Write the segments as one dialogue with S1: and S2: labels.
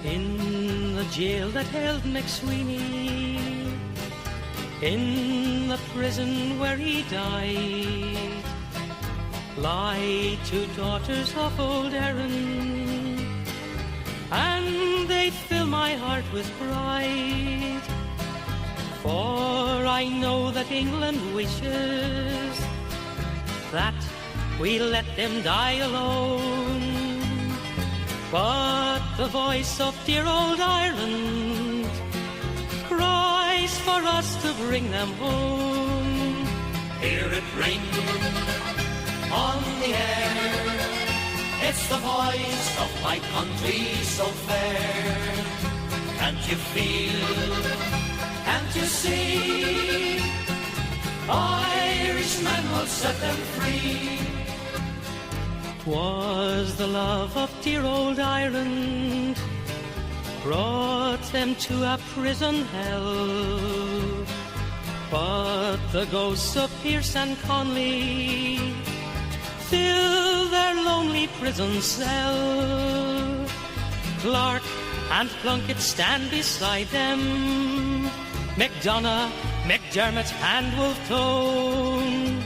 S1: In the jail that held McSweeney, in the prison where he died, lie two daughters of old Erin, and they fill my heart with pride. For I know that England wishes that we let them die alone. But the voice of dear old Ireland cries for us to bring them home.
S2: Hear it ring on the air, it's the voice of my country so fair. Can't you feel, can't you see, Irishmen will set them free.
S1: 'Twas the love of dear old Ireland brought them to a prison hell, but the ghosts of Pearse and Conley fill their lonely prison cell. Clark and Plunkett stand beside them, MacDonough, McDermott and Wolfe Tone,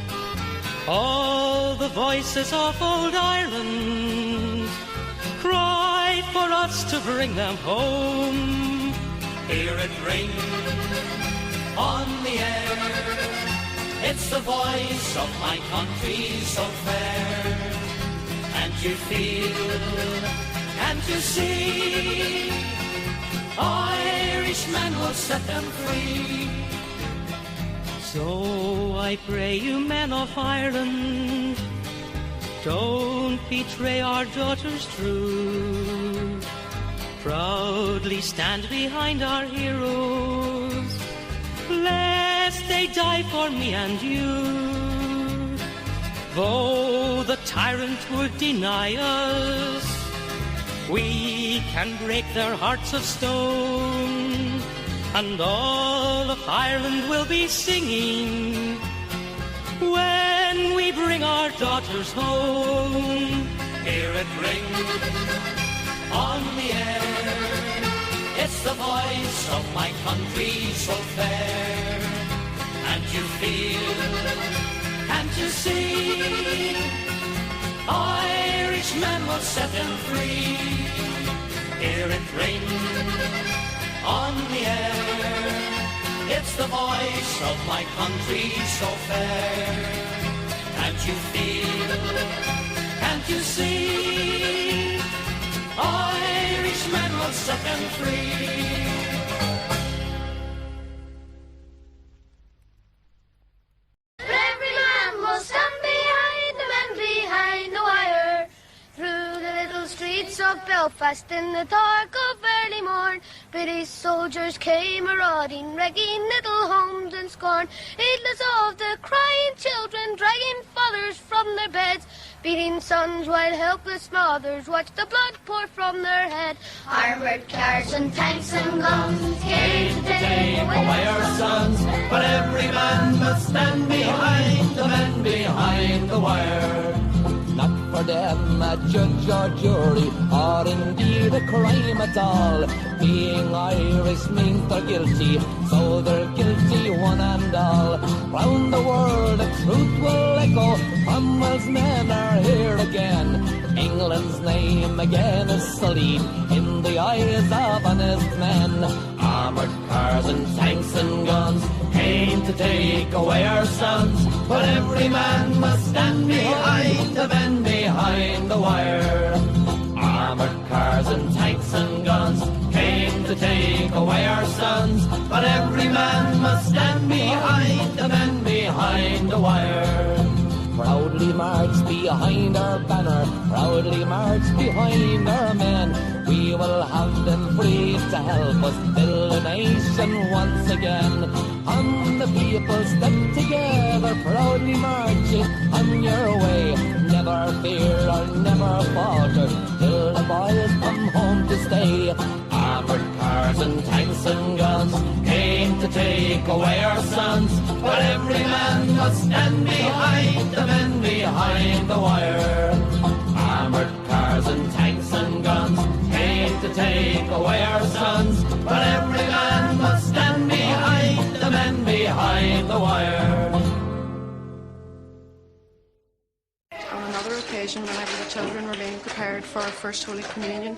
S1: all the voices of old Ireland cry for us to bring them home.
S2: Hear it ring on the air, it's the voice of my country so fair. Can't you feel, can't you see, Irishmen will set them free.
S1: So I pray you, men of Ireland, don't betray our daughters true. Proudly stand behind our heroes, lest they die for me and you. Though the tyrant would deny us, we can break their hearts of stone, and all of Ireland will be singing when we bring our daughters home.
S2: Hear it ring on the air, it's the voice of my country so fair. Can't you feel, can't you see, Irishmen will set them free. Hear it ring on the air, it's the voice of my country so fair. Can't you feel, can't you see, Irishmen will set them free.
S3: But every man will stand behind the men behind the wire. Through the little streets of Belfast in the dark of early morn, British soldiers came marauding, wrecking little homes in scorn, heedless of the crying children, dragging fathers from their beds, beating sons while helpless mothers watched the blood pour from their head. Armoured cars and tanks and guns came to take away our sons,
S2: but every man must stand behind the men behind the wire.
S4: Not for them a judge or jury, or indeed a crime at all. Being Irish means they're guilty, so they're guilty one and all. Round the world the truth will echo, Cromwell's men are here again. England's name again is sullied in the eyes of honest men. Armoured cars and tanks and guns
S2: Came to take away our sons, but every man must stand behind the men behind the wire. Armoured cars and tanks and guns came to take away our sons, but every man must stand behind the men behind the wire.
S4: Proudly march behind our banner, proudly march behind our men. We will have them free to help us build a nation once again. And the people step together, proudly marching on your way. Never fear or never falter, till the boys come home to stay.
S2: Armoured cars and tanks and guns came to take away our sons, but every man must stand behind the men behind the wire. Armoured cars and tanks and guns came to take away our sons, but every man must stand behind the men behind the wire.
S5: On another occasion, whenever the children were being prepared for First Holy Communion,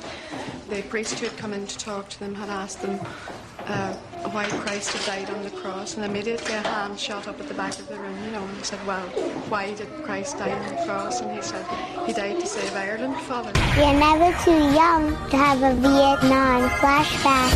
S5: the priest who had come in to talk to them had asked them why Christ had died on the cross, and immediately a hand shot up at the back of the room, and he said, well, why did Christ die on the cross? And he said, he died to save Ireland, Father.
S6: You're never too young to have a Vietnam flashback.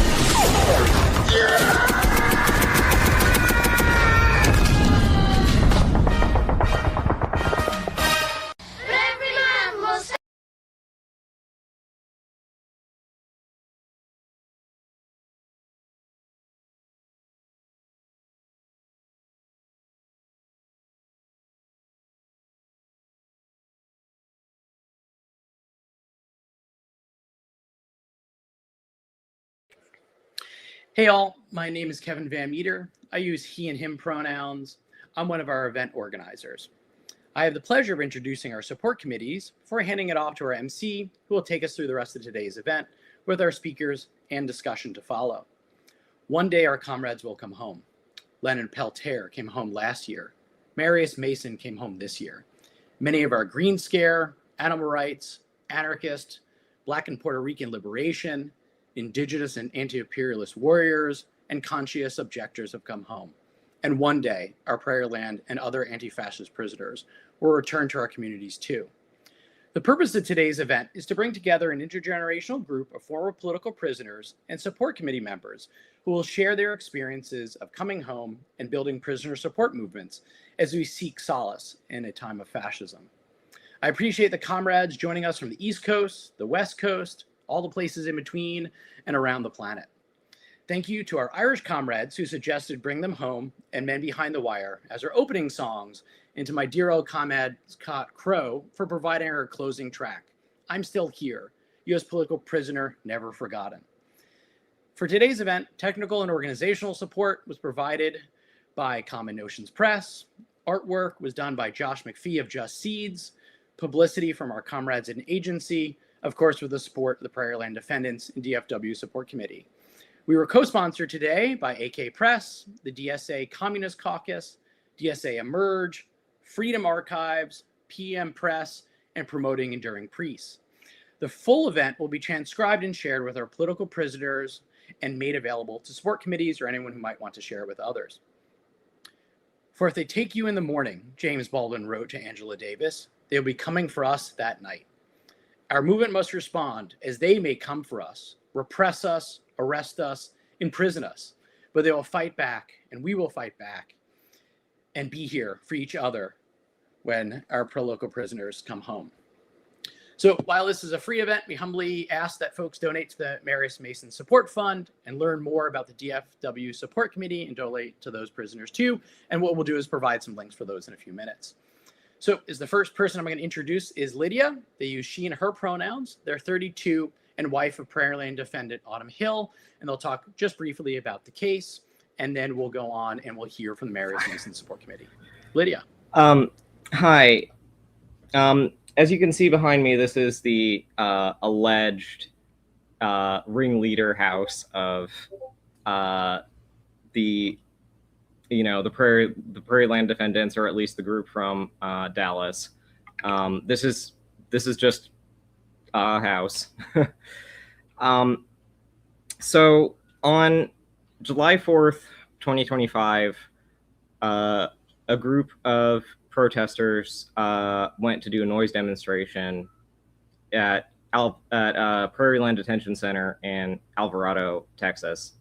S7: Hey all, my name is Kevin Van Meter. I use he and him pronouns. I'm one of our event organizers. I have the pleasure of introducing our support committees before handing it off to our MC, who will take us through the rest of today's event with our speakers and discussion to follow. One day our comrades will come home. Leonard Peltier came home last year. Marius Mason came home this year. Many of our Green Scare, animal rights, Anarchist, Black and Puerto Rican Liberation, Indigenous and Anti-Imperialist Warriors, and Conscientious Objectors have come home. And one day, our Prairieland and other anti-fascist prisoners will return to our communities too. The purpose of today's event is to bring together an intergenerational group of former political prisoners and support committee members who will share their experiences of coming home and building prisoner support movements as we seek solace in a time of fascism. I appreciate the comrades joining us from the East Coast, the West Coast, all the places in between, and around the planet. Thank you to our Irish comrades who suggested Bring Them Home and Men Behind the Wire as our opening songs, and to my dear old comrade Scott Crow for providing our closing track, I'm Still Here, U.S. Political Prisoner Never Forgotten. For today's event, technical and organizational support was provided by Common Notions Press, artwork was done by Josh McPhee of Just Seeds, publicity from our comrades in agency, of course, with the support of the Prairieland Defendants and DFW Support Committee. We were co-sponsored today by AK Press, the DSA Communist Caucus, DSA Emerge, Freedom Archives, PM Press, and Promoting Enduring Peace. The full event will be transcribed and shared with our political prisoners and made available to support committees or anyone who might want to share it with others. For if they take you in the morning, James Baldwin wrote to Angela Davis, they'll be coming for us that night. Our movement must respond as they may come for us, repress us, arrest us, imprison us, but they will fight back and we will fight back and be here for each other when our pro-local prisoners come home. So while this is a free event, we humbly ask that folks donate to the Marius Mason Support Fund and learn more about the DFW Support Committee and donate to those prisoners too. And what we'll do is provide some links for those in a few minutes. So the first person I'm going to introduce is Lydia. They use she and her pronouns. They're 32 and wife of Prairieland Defendant Autumn Hill. And they'll talk just briefly about the case. And then we'll go on and we'll hear from the Marius Mason Support Committee. Lydia.
S8: Hi. As you can see behind me, this is the alleged ringleader house of the Prairieland Defendants, or at least the group from Dallas. This is just a house. So on July 4th, 2025, a group of protesters went to do a noise demonstration at Prairieland Detention Center in Alvarado, Texas.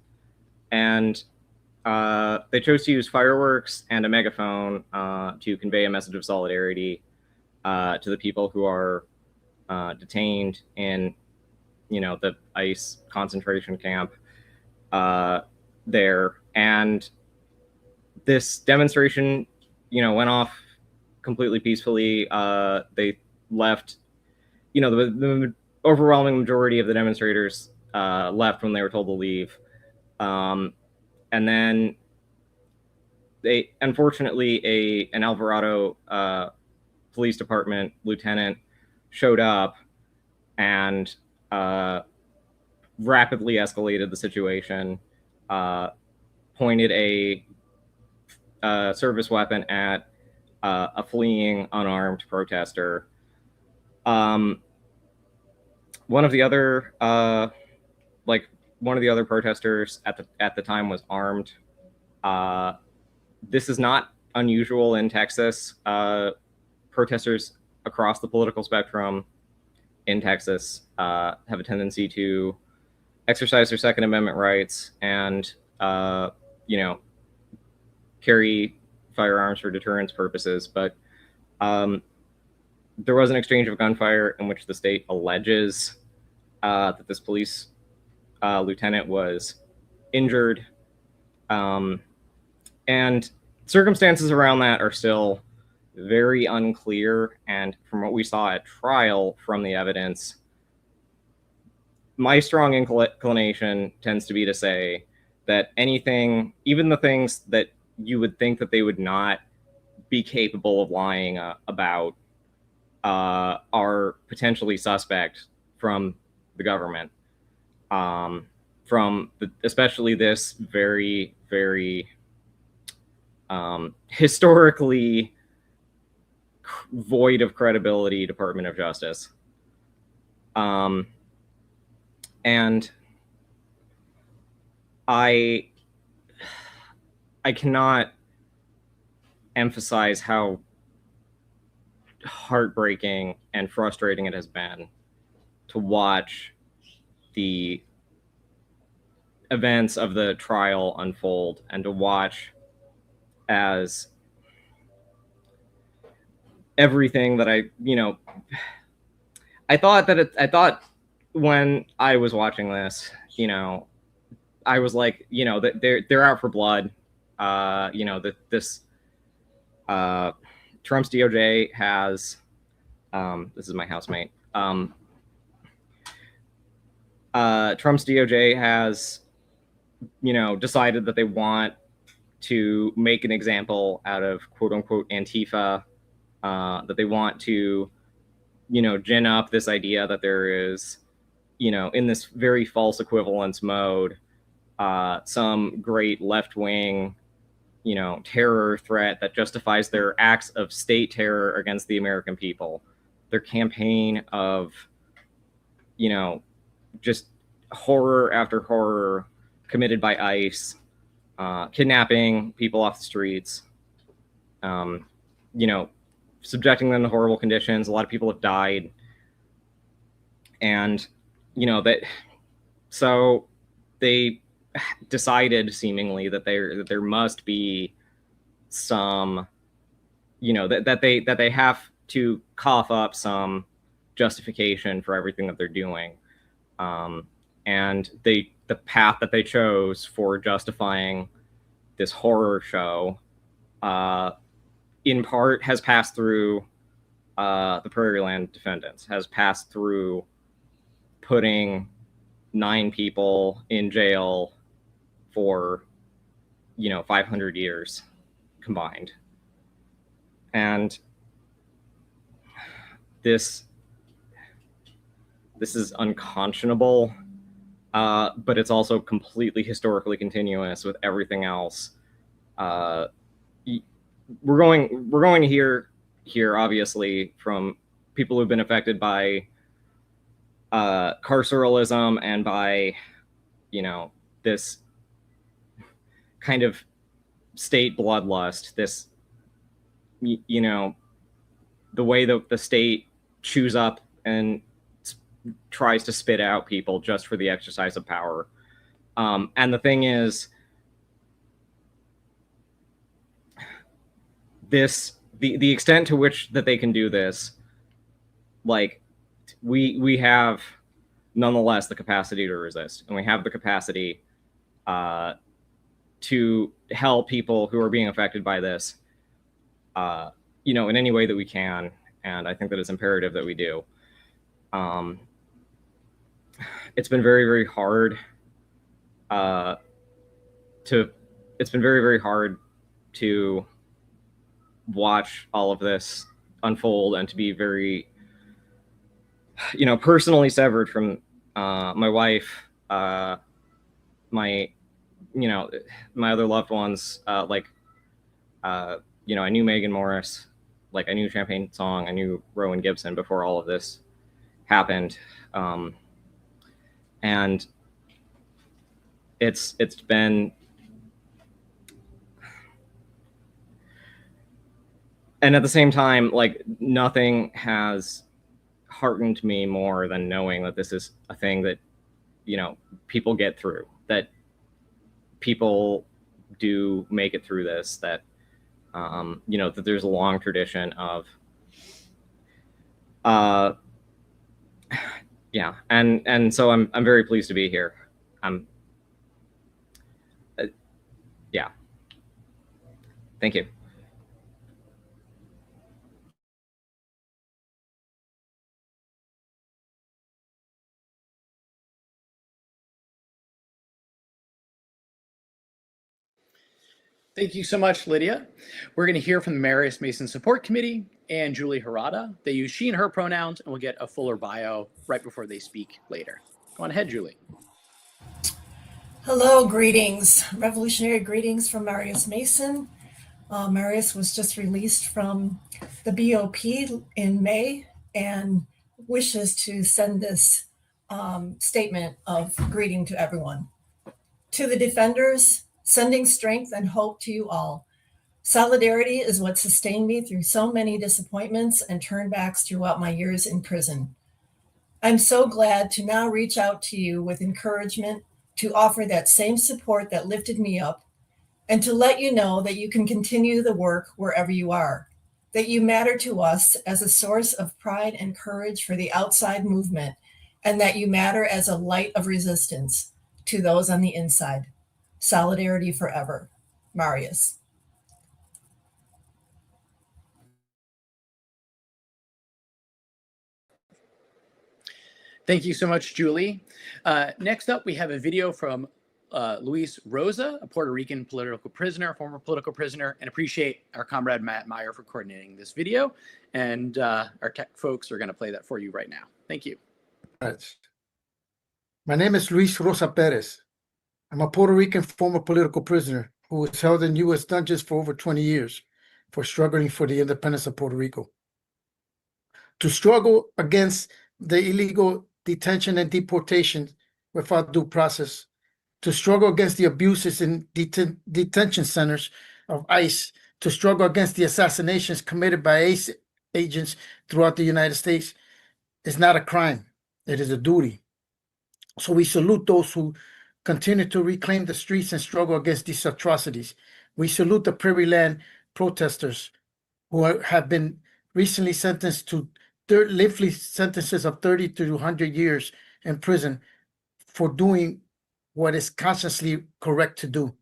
S8: And they chose to use fireworks and a megaphone to convey a message of solidarity to the people who are detained in, the ICE concentration camp there. And this demonstration, went off completely peacefully. They left, the overwhelming majority of the demonstrators left when they were told to leave. And then they, unfortunately, an Alvarado police department lieutenant showed up and rapidly escalated the situation, pointed a service weapon at a fleeing unarmed protester. One of the other protesters at the time was armed. This is not unusual in Texas. Protesters across the political spectrum in Texas have a tendency to exercise their Second Amendment rights and, carry firearms for deterrence purposes. But there was an exchange of gunfire in which the state alleges that this police lieutenant was injured. And circumstances around that are still very unclear. And from what we saw at trial from the evidence, my strong inclination tends to be to say that anything, even the things that you would think that they would not be capable of lying about, are potentially suspect from the government. Especially this very, very historically void of credibility Department of Justice. And I cannot emphasize how heartbreaking and frustrating it has been to watch the events of the trial unfold and to watch as everything that I thought when I was watching this, I was like, they're out for blood. Trump's DOJ has, this is my housemate. Trump's DOJ has, decided that they want to make an example out of quote unquote Antifa, that they want to, gin up this idea that there is, in this very false equivalence mode, some great left-wing, terror threat that justifies their acts of state terror against the American people. Their campaign of, just horror after horror committed by ICE, kidnapping people off the streets, subjecting them to horrible conditions. A lot of people have died. And, so they decided seemingly that there must be some, that they have to cough up some justification for everything that they're doing. And the path that they chose for justifying this horror show, in part has passed through the Prairieland Defendants, has passed through putting 9 people in jail for 500 years combined. And this is unconscionable, but it's also completely historically continuous with everything else. We're going to hear obviously from people who've been affected by carceralism and by this kind of state bloodlust, this the way that the state chews up and tries to spit out people just for the exercise of power. And the thing is, the extent to which that they can do this, like we have nonetheless the capacity to resist, and we have the capacity to help people who are being affected by this, in any way that we can. And I think that it's imperative that we do. It's been very, very hard to watch all of this unfold and to be very, personally severed from my wife, my, my other loved ones, I knew Megan Morris, I knew Champagne Song, I knew Rowan Gibson before all of this happened. And it's been, and at the same time, nothing has heartened me more than knowing that this is a thing that, people get through, that people do make it through this, that, that there's a long tradition of, yeah. And so I'm very pleased to be here. Yeah. Thank you.
S7: Thank you so much, Lydia. We're going to hear from the Marius Mason Support Committee and Julie Herrada. They use she and her pronouns, and we'll get a fuller bio right before they speak later. Go on ahead, Julie.
S9: Hello, greetings. Revolutionary greetings from Marius Mason. Marius was just released from the BOP in May and wishes to send this statement of greeting to everyone. To the defenders, sending strength and hope to you all. Solidarity is what sustained me through so many disappointments and turnbacks throughout my years in prison. I'm so glad to now reach out to you with encouragement to offer that same support that lifted me up, and to let you know that you can continue the work wherever you are, that you matter to us as a source of pride and courage for the outside movement, and that you matter as a light of resistance to those on the inside. Solidarity forever. Marius.
S7: Thank you so much, Julie. Next up, we have a video from Luis Rosa, a Puerto Rican political prisoner, former political prisoner, and appreciate our comrade Matt Meyer for coordinating this video. And our tech folks are going to play that for you right now. Thank you.
S10: My name is Luis Rosa Perez. I'm a Puerto Rican former political prisoner who was held in U.S. dungeons for over 20 years for struggling for the independence of Puerto Rico. To struggle against the illegal detention and deportation without due process, to struggle against the abuses in detention centers of ICE, to struggle against the assassinations committed by ICE agents throughout the United States is not a crime. It is a duty. So we salute those who continue to reclaim the streets and struggle against these atrocities. We salute the Prairieland protesters who have been recently sentenced to lengthy sentences of 30 to 100 years in prison for doing what is consciously correct to do.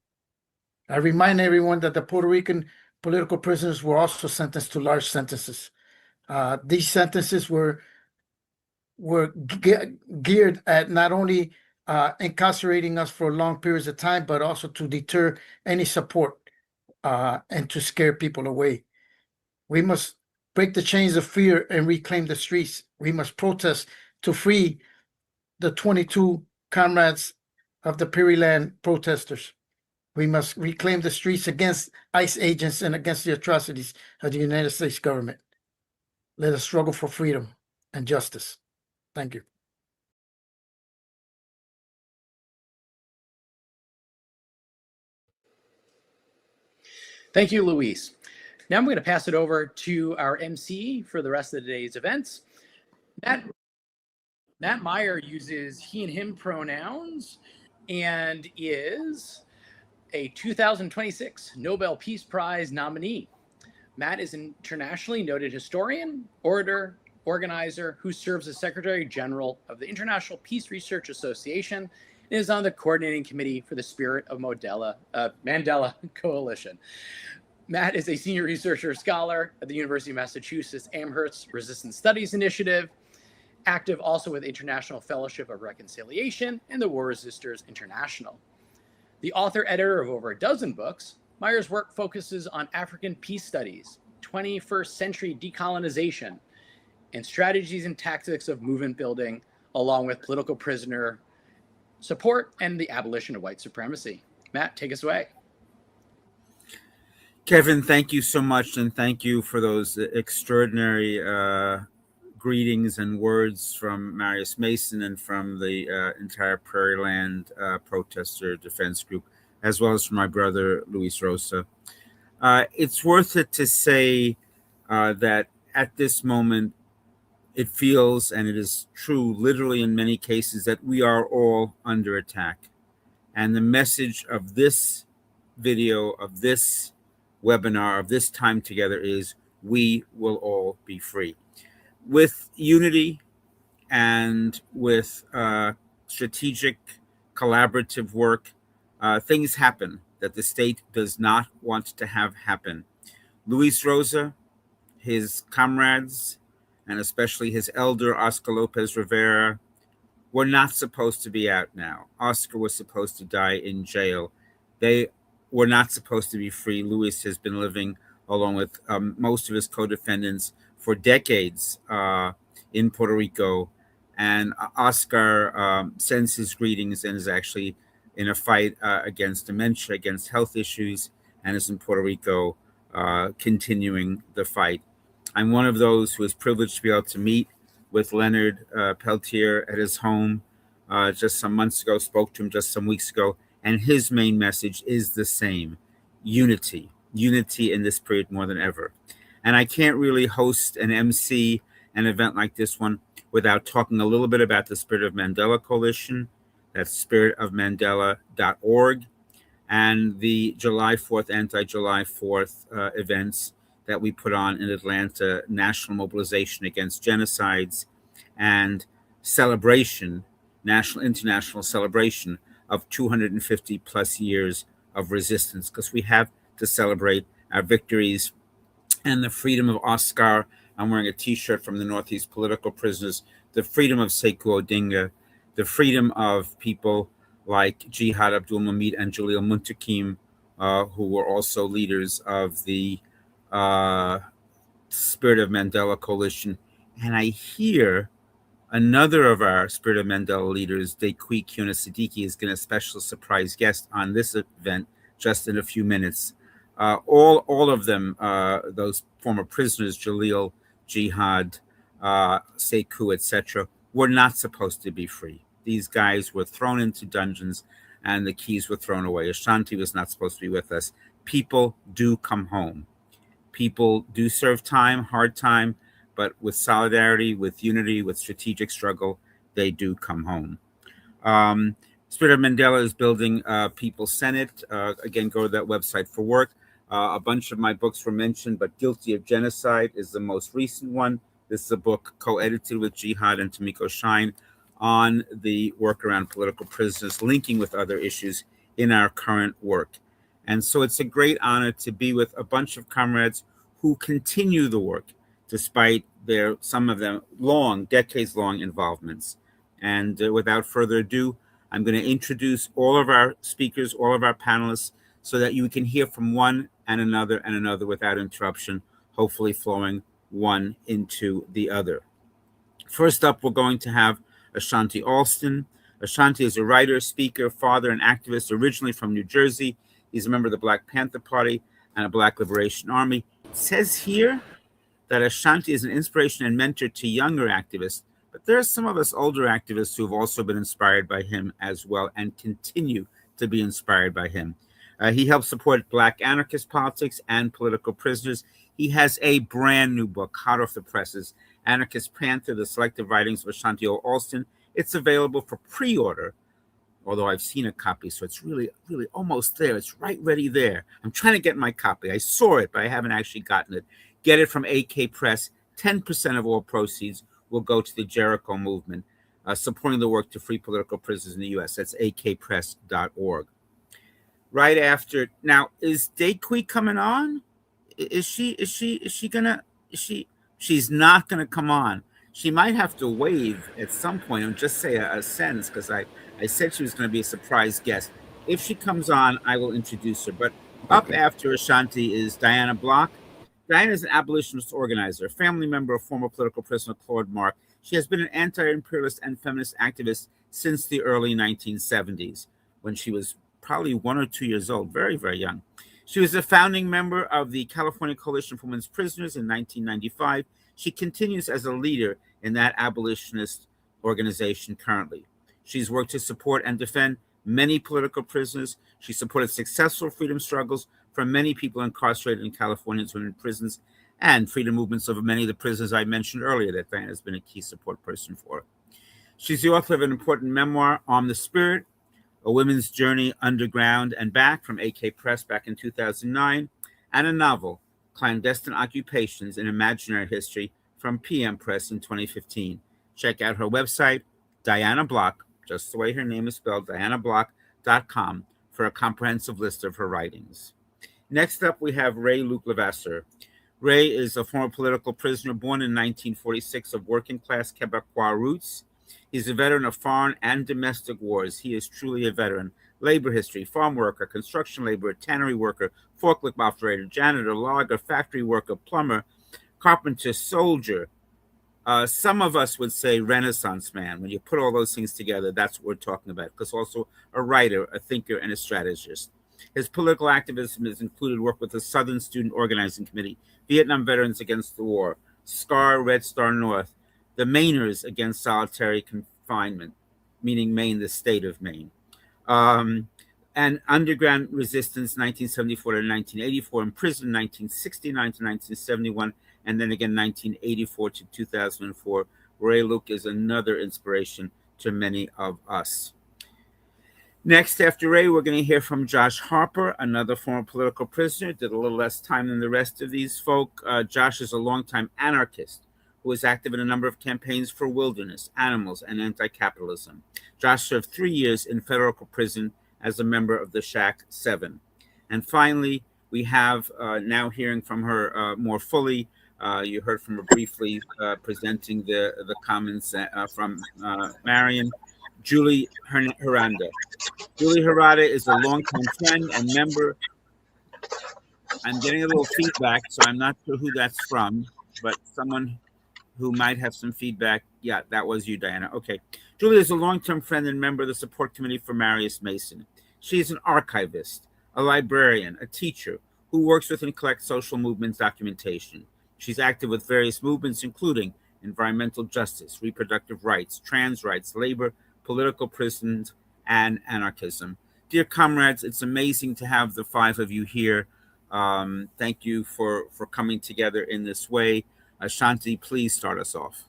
S10: I remind everyone that the Puerto Rican political prisoners were also sentenced to large sentences. These sentences were geared at not only incarcerating us for long periods of time, but also to deter any support and to scare people away. We must break the chains of fear and reclaim the streets. We must protest to free the 22 comrades of the Prairieland protesters. We must reclaim the streets against ICE agents and against the atrocities of the United States government. Let us struggle for freedom and justice. Thank you.
S7: Thank you, Luis. Now I'm going to pass it over to our MC for the rest of today's events. Matt Meyer uses he and him pronouns and is a 2026 Nobel Peace Prize nominee. Matt is an internationally noted historian, orator, organizer who serves as Secretary General of the International Peace Research Association and is on the coordinating committee for the Spirit of Mandela Coalition. Matt is a senior researcher scholar at the University of Massachusetts Amherst Resistance Studies Initiative, active also with International Fellowship of Reconciliation and the War Resisters International. The author-editor of over a dozen books, Meyer's work focuses on African peace studies, 21st century decolonization, and strategies and tactics of movement building, along with political prisoner support, and the abolition of white supremacy. Matt, take us away.
S11: Kevin, thank you so much, and thank you for those extraordinary greetings and words from Marius Mason and from the entire Prairieland protester defense group, as well as from my brother, Luis Rosa. It's worth it to say that at this moment, it feels, and it is true literally in many cases, that we are all under attack. And the message of this video, of this webinar, of this time together is we will all be free. With unity and with strategic collaborative work, things happen that the state does not want to have happen. Luis Rosa, his comrades, and especially his elder, Oscar Lopez Rivera, were not supposed to be out now. Oscar was supposed to die in jail. They were not supposed to be free. Luis has been living along with most of his co-defendants for decades in Puerto Rico. And Oscar sends his greetings and is actually in a fight against dementia, against health issues, and is in Puerto Rico continuing the fight. I'm one of those who is privileged to be able to meet with Leonard Peltier at his home just some months ago, spoke to him just some weeks ago, and his main message is the same: unity in this period more than ever. And I can't really host and MC an event like this one without talking a little bit about the Spirit of Mandela Coalition. That's spiritofmandela.org, and the July 4th, anti-July 4th events that we put on in Atlanta, national mobilization against genocides and celebration, national, international celebration of 250 plus years of resistance, because we have to celebrate our victories and the freedom of Oscar. I'm wearing a t-shirt from the Northeast political prisoners, the freedom of Sekou Odinga, the freedom of people like Jihad Abdul Hamid and Jalil Muntakim, who were also leaders of the Spirit of Mandela Coalition. And I hear another of our Spirit of Mandela leaders, Dequi Kuna Siddiqui, is going to special surprise guest on this event just in a few minutes. All of them, those former prisoners, Jalil, Jihad, Sekou, etc., were not supposed to be free. These guys were thrown into dungeons and the keys were thrown away. Ashanti was not supposed to be with us. People do come home. People do serve time, hard time, but with solidarity, with unity, with strategic struggle, they do come home. Spirit of Mandela is building People's Senate. Again, go to that website for work. A bunch of my books were mentioned, but Guilty of Genocide is the most recent one. This is a book co-edited with Jihad and Tomiko Shine on the work around political prisoners, linking with other issues in our current work. And so it's a great honor to be with a bunch of comrades who continue the work despite some of them decades-long involvements. And without further ado, I'm going to introduce all of our speakers, all of our panelists, so that you can hear from one and another without interruption, hopefully flowing one into the other. First up, we're going to have Ashanti Alston. Ashanti is a writer, speaker, father, and activist originally from New Jersey. He's a member of the Black Panther Party and a Black Liberation Army. It says here that Ashanti is an inspiration and mentor to younger activists, but there are some of us older activists who have also been inspired by him as well and continue to be inspired by him. He helps support Black anarchist politics and political prisoners. He has a brand new book, hot off the presses, Anarchist Panther, The Selective Writings of Ashanti Alston. It's available for pre-order, although I've seen a copy, so it's really, really almost there. It's right ready there. I'm trying to get my copy. I saw it, but I haven't actually gotten it. Get it from AK Press. 10% of all proceeds will go to the Jericho movement, supporting the work to free political prisoners in the U.S. That's akpress.org. Right after, now, is Dequi coming on? She's not gonna come on. She might have to wave at some point and just say a sentence, because I said she was going to be a surprise guest. If she comes on, I will introduce her. But up after Ashanti is Diana Block. Diana is an abolitionist organizer, a family member of former political prisoner Claude Mark. She has been an anti-imperialist and feminist activist since the early 1970s, when she was probably 1 or 2 years old, very, very young. She was a founding member of the California Coalition for Women's Prisoners in 1995. She continues as a leader in that abolitionist organization currently. She's worked to support and defend many political prisoners. She supported successful freedom struggles for many people incarcerated in California's women prisons and freedom movements of many of the prisoners I mentioned earlier that Diana has been a key support person for. She's the author of an important memoir, On the Spirit, A Women's Journey Underground and Back from AK Press back in 2009, and a novel, Clandestine Occupations in Imaginary History from PM Press in 2015. Check out her website, Diana Block, just the way her name is spelled, dianablock.com, for a comprehensive list of her writings. Next up, we have Luc Levasseur. Ray is a former political prisoner born in 1946 of working-class Quebecois roots. He's a veteran of foreign and domestic wars. He is truly a veteran. Labor history, farm worker, construction laborer, tannery worker, forklift operator, janitor, logger, factory worker, plumber, carpenter, soldier. Some of us would say Renaissance man. When you put all those things together, that's what we're talking about, because also a writer, a thinker, and a strategist. His political activism has included work with the Southern Student Organizing Committee, Vietnam Veterans Against the War, SCAR, Red Star North, the Mainers Against Solitary Confinement, meaning Maine, the state of Maine, and Underground Resistance 1974 to 1984, in prison 1969 to 1971, and then again 1984 to 2004. Ray Luc is another inspiration to many of us. Next, after Ray, we're going to hear from Josh Harper, another former political prisoner, did a little less time than the rest of these folk. Josh is a longtime anarchist who was active in a number of campaigns for wilderness, animals, and anti-capitalism. Josh served 3 years in federal prison as a member of the Shack 7. And finally, we have now hearing from her more fully. You heard from her briefly presenting the comments from Marion. Julie Herrada. Julie Herrada is a longtime friend and member. I'm getting a little feedback, so I'm not sure who that's from, but someone who might have some feedback. Yeah, that was you, Diana. Okay. Julie is a long-term friend and member of the support committee for Marius Mason. She is an archivist, a librarian, a teacher who works with and collects social movements documentation. She's active with various movements, including environmental justice, reproductive rights, trans rights, labor, political prisons, and anarchism. Dear comrades, it's amazing to have the five of you here. Thank you for coming together in this way. Ashanti, please start us off.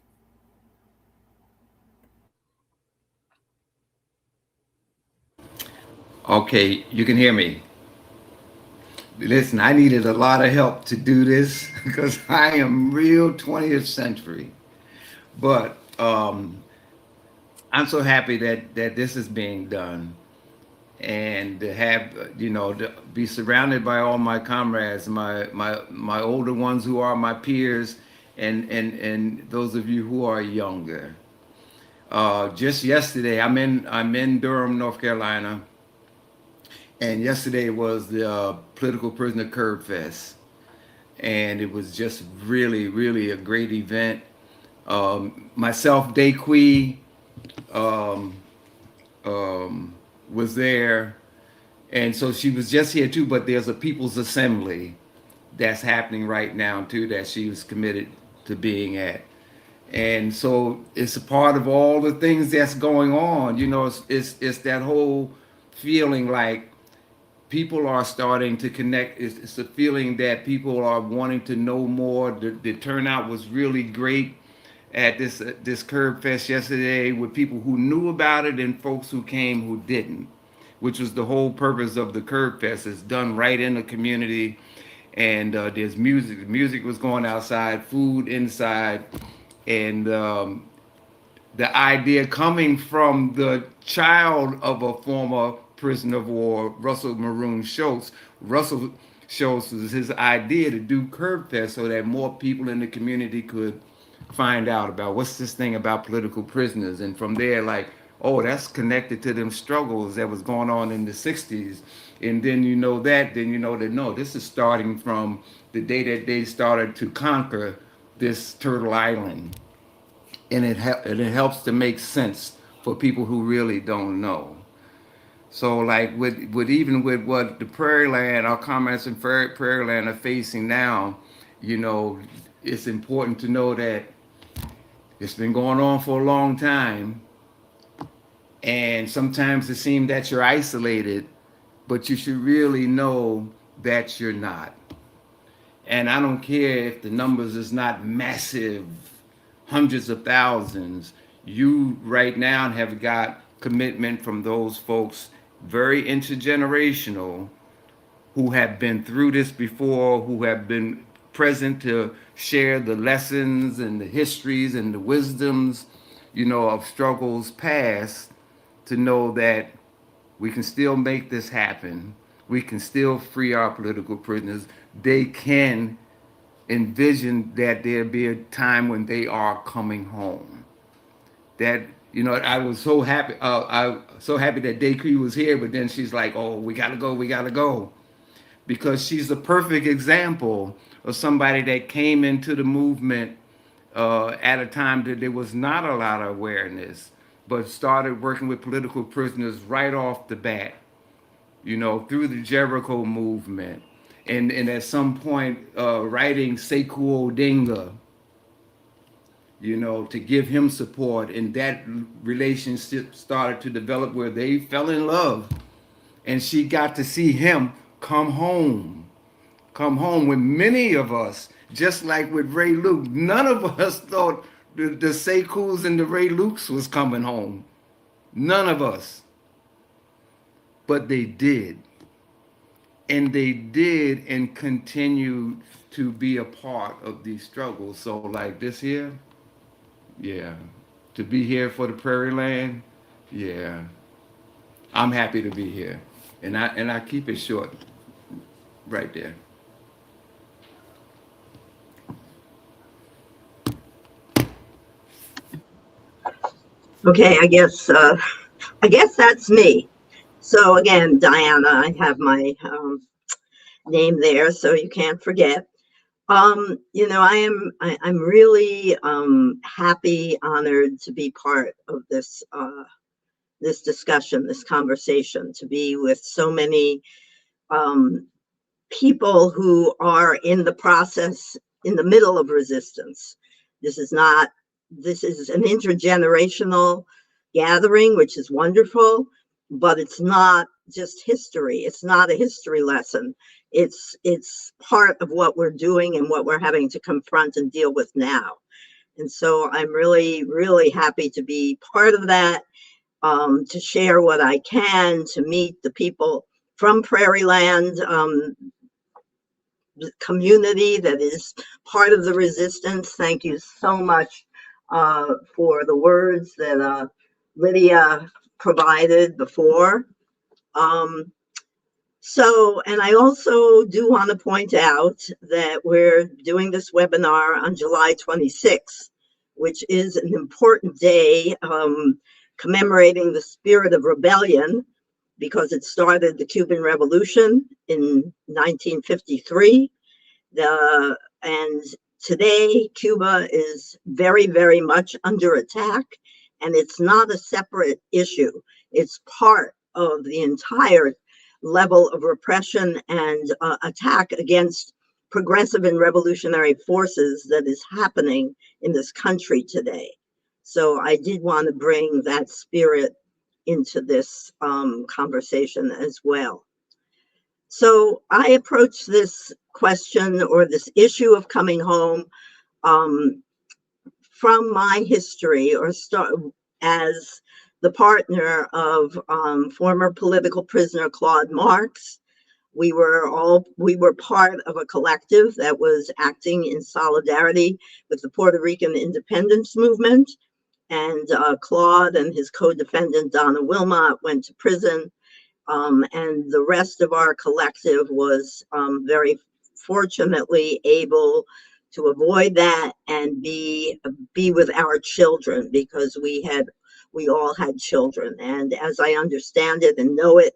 S12: Okay, you can hear me. Listen, I needed a lot of help to do this because I am real 20th century. But I'm so happy that this is being done, and to have, to be surrounded by all my comrades, my older ones who are my peers, and those of you who are younger. Just yesterday, I'm in Durham, North Carolina, and yesterday was the Political Prisoner Curb Fest, and it was just really, really a great event. Myself, Daquee, was there, and so she was just here too, but there's a People's Assembly that's happening right now too that she was committed to being at, and so it's a part of all the things that's going on. It's that whole feeling like people are starting to connect. It's a feeling that people are wanting to know more. The turnout was really great at this Curb Fest yesterday, with people who knew about it and folks who came who didn't, which was the whole purpose of the Curb Fest. It's done right in the community, and there's music. The music was going outside, food inside, and the idea coming from the child of a former prisoner of war, Russell Maroon Schultz. Russell Schultz was his idea to do Curb Fest so that more people in the community could find out about what's this thing about political prisoners, and from there, like, oh, that's connected to them struggles that was going on in the 60s, and then that no, this is starting from the day that they started to conquer this Turtle Island, and it helps to make sense for people who really don't know. So like with even with what the Prairieland, our comrades in Prairieland are facing now, you know, it's important to know that it's been going on for a long time. And sometimes it seems that you're isolated, but you should really know that you're not. And I don't care if the numbers is not massive, hundreds of thousands. You right now have got commitment from those folks, very intergenerational, who have been through this before, who have been present to share the lessons and the histories and the wisdoms, you know, of struggles past, to know that we can still make this happen. We can still free our political prisoners. They can envision that there'll be a time when they are coming home. That, you know, I was so happy. I was so happy that Decree was here, but then she's like, "Oh, we gotta go," because she's the perfect example of somebody that came into the movement at a time that there was not a lot of awareness, but started working with political prisoners right off the bat, you know, through the Jericho movement. And at some point writing Sekou Odinga, you know, to give him support. And that relationship started to develop where they fell in love. And she got to see him come home when many of us, just like with Ray Luke, none of us thought the Sekous and the Ray Lukes was coming home. None of us. But they did. And they did and continued to be a part of these struggles. So like this here, yeah. To be here for the Prairieland, yeah. I'm happy to be here. And I keep it short right there.
S13: Okay, I guess that's me. So again, Diana, I have my name there, so you can't forget. You know, I'm really happy, honored to be part of this this discussion, this conversation, to be with so many people who are in the process, in the middle of resistance. This is an intergenerational gathering, which is wonderful, but it's not just history. It's not a history lesson. It's part of what we're doing and what we're having to confront and deal with now. And so I'm really, really happy to be part of that, to share what I can, to meet the people from Prairieland, the community that is part of the resistance. Thank you so much for the words that Lydia provided before. And I also do want to point out that we're doing this webinar on July 26th, which is an important day commemorating the spirit of rebellion, because it started the Cuban Revolution in 1953. And today, Cuba is very, very much under attack, and it's not a separate issue. It's part of the entire level of repression and attack against progressive and revolutionary forces that is happening in this country today. So I did want to bring that spirit into this conversation as well. So I approach this question or this issue of coming home from my history, or as the partner of former political prisoner Claude Marx. We were part of a collective that was acting in solidarity with the Puerto Rican Independence movement. And Claude and his co-defendant Donna Wilmot went to prison. And the rest of our collective was very fortunately able to avoid that and be with our children, because we all had children. And as I understand it and know it,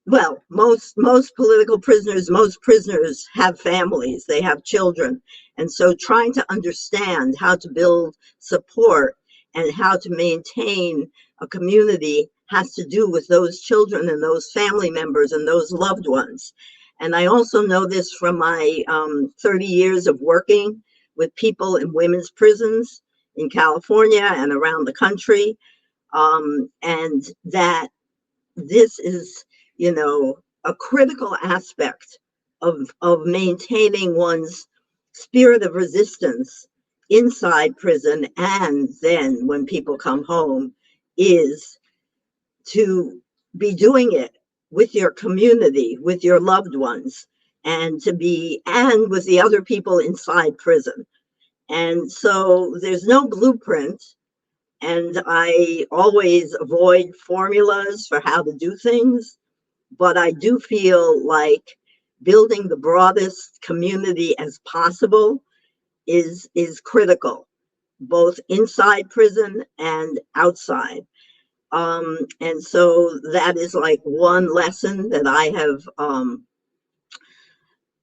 S13: well, most political prisoners, most prisoners have families, they have children. And so trying to understand how to build support and how to maintain a community has to do with those children and those family members and those loved ones. And I also know this from my 30 years of working with people in women's prisons in California and around the country, and that this is, a critical aspect of maintaining one's spirit of resistance inside prison, and then when people come home, is to be doing it with your community, with your loved ones, and with the other people inside prison. And so there's no blueprint, and I always avoid formulas for how to do things, but I do feel like building the broadest community as possible is critical, both inside prison and outside. And so that is like one lesson that I have,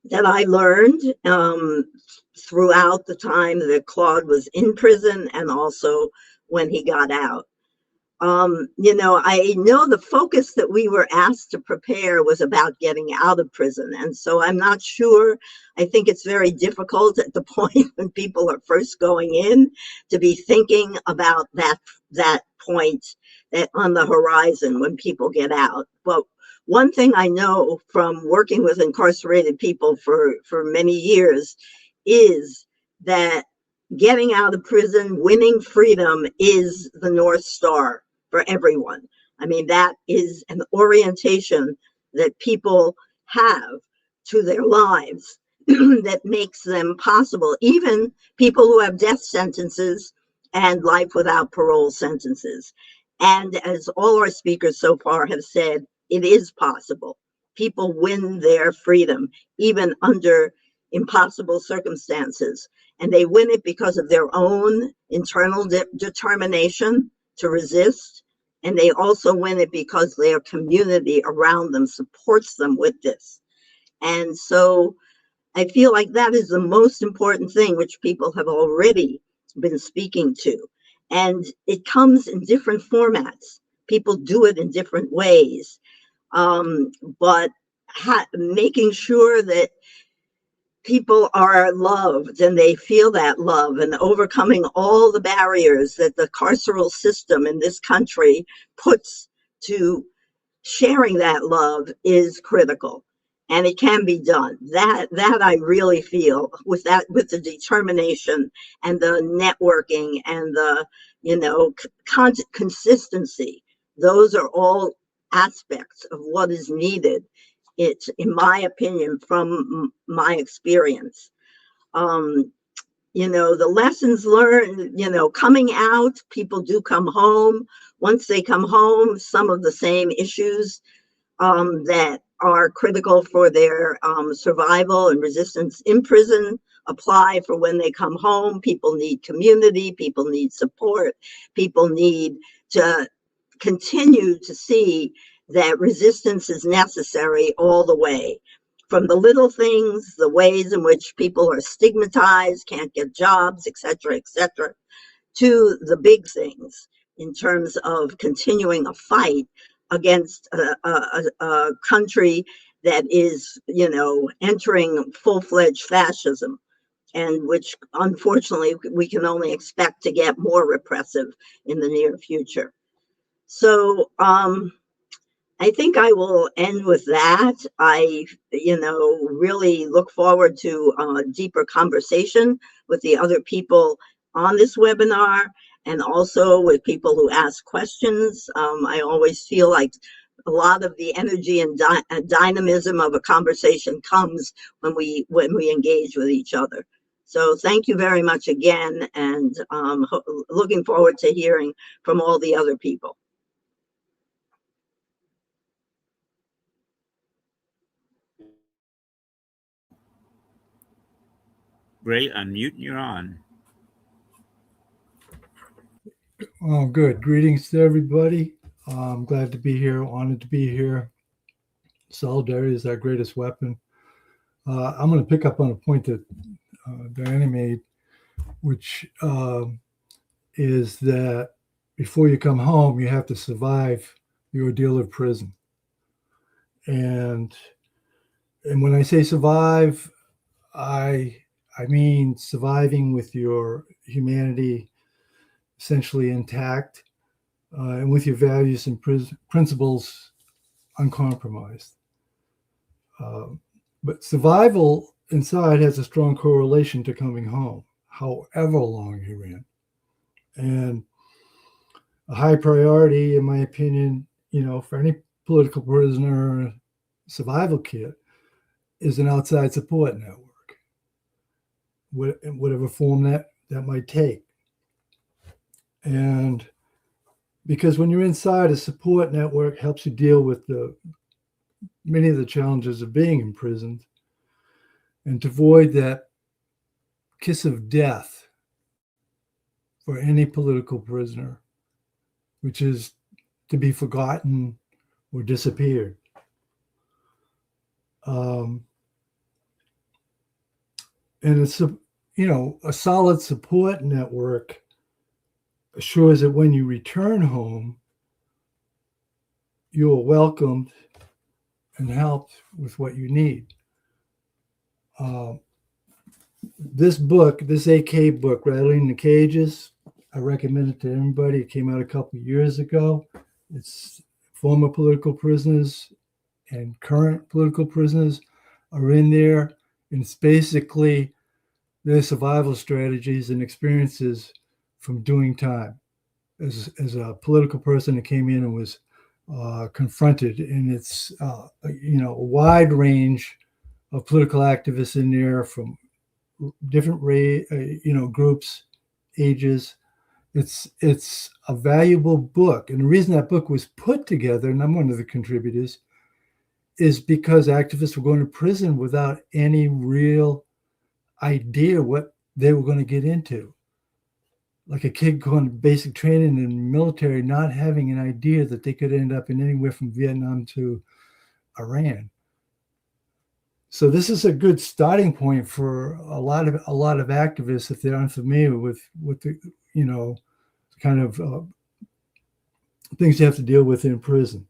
S13: that I learned throughout the time that Claude was in prison and also when he got out. I know the focus that we were asked to prepare was about getting out of prison. And so I'm not sure. I think it's very difficult at the point when people are first going in to be thinking about that point that on the horizon when people get out. But one thing I know from working with incarcerated people for many years is that getting out of prison, winning freedom is the North Star for everyone. I mean, that is an orientation that people have to their lives that makes them possible. Even people who have death sentences and life without parole sentences. And as all our speakers so far have said, it is possible. People win their freedom, even under impossible circumstances. And they win it because of their own internal determination to resist. And they also win it because their community around them supports them with this. And so I feel like that is the most important thing, which people have already been speaking to. And it comes in different formats. People do it in different ways. But making sure that people are loved and they feel that love, and overcoming all the barriers that the carceral system in this country puts to sharing that love is critical. And it can be done. That I really feel with the determination and the networking and the, consistency. Those are all aspects of what is needed. It's, in my opinion, from my experience. The lessons learned, coming out, people do come home. Once they come home, some of the same issues that are critical for their survival and resistance in prison apply for when they come home. People need community, people need support, people need to continue to see that resistance is necessary all the way. From the little things, the ways in which people are stigmatized, can't get jobs, et cetera, to the big things in terms of continuing a fight against a country that is, entering full-fledged fascism, and which unfortunately we can only expect to get more repressive in the near future. So I think I will end with that. I, really look forward to a deeper conversation with the other people on this webinar, and also with people who ask questions. I always feel like a lot of the energy and dynamism of a conversation comes when we engage with each other. So thank you very much again, and looking forward to hearing from all the other people.
S11: Ray, unmute, you're on.
S14: Oh, good. Greetings to everybody. I'm glad to be here, honored to be here. Solidarity is our greatest weapon. I'm going to pick up on a point that Diana made, which is that before you come home, you have to survive the ordeal of prison. And when I say survive, I mean surviving with your humanity essentially intact, and with your values and principles uncompromised. But survival inside has a strong correlation to coming home, however long you're in. And a high priority, in my opinion, for any political prisoner survival kit is an outside support network, whatever form that might take. And because when you're inside, a support network helps you deal with many of the challenges of being imprisoned, and to avoid that kiss of death for any political prisoner, which is to be forgotten or disappeared. And it's a solid support network assures that when you return home, you are welcomed and helped with what you need. This book, this AK book, Rattling the Cages, I recommend it to everybody. It came out a couple of years ago. It's former political prisoners and current political prisoners are in there. And it's basically their survival strategies and experiences from doing time as a political person that came in and was confronted. And it's a wide range of political activists in there from different groups, ages. It's a valuable book. And the reason that book was put together, and I'm one of the contributors, is because activists were going to prison without any real idea what they were going to get into. Like a kid going to basic training in the military, not having an idea that they could end up in anywhere from Vietnam to Iran. So this is a good starting point for a lot of activists if they're unfamiliar with the kind of things you have to deal with in prison.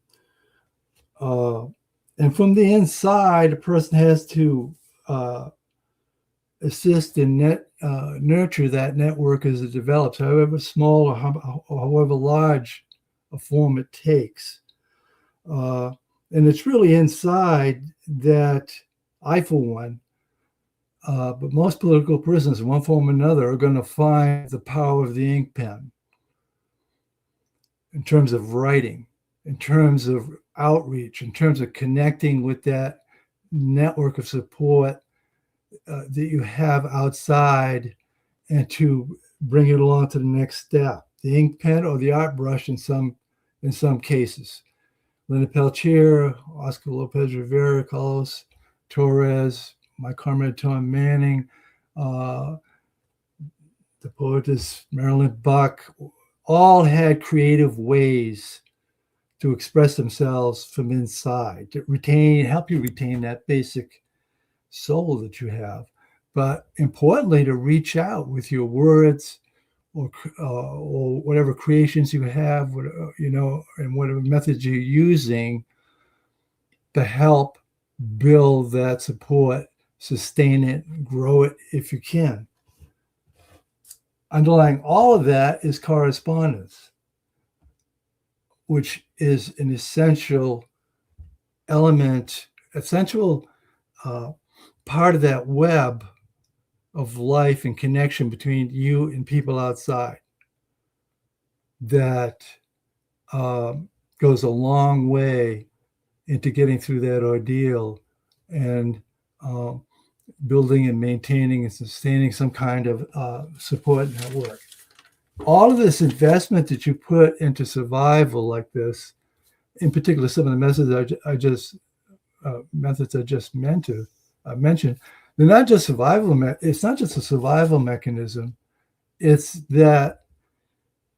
S14: And from the inside, a person has to assist and nurture that network as it develops, however small or however large a form it takes. And it's really inside that I, for one, but most political prisoners in one form or another are going to find the power of the ink pen in terms of writing, in terms of outreach, in terms of connecting with that network of support that you have outside, and to bring it along to the next step. The ink pen or the art brush in some cases. Leonard Peltier, Oscar Lopez Rivera, Carlos Torres, my comrade Tom Manning, the poetess Marilyn Buck, all had creative ways to express themselves from inside, to help you retain that basic soul that you have, but importantly, to reach out with your words or whatever creations you have, and whatever methods you're using to help build that support, sustain it, grow it if you can. Underlying all of that is correspondence, which is an essential element, part of that web of life and connection between you and people outside that goes a long way into getting through that ordeal and building and maintaining and sustaining some kind of support network. All of this investment that you put into survival like this, in particular, some of the methods I just mentioned, they're not just survival. It's not just a survival mechanism. It's that,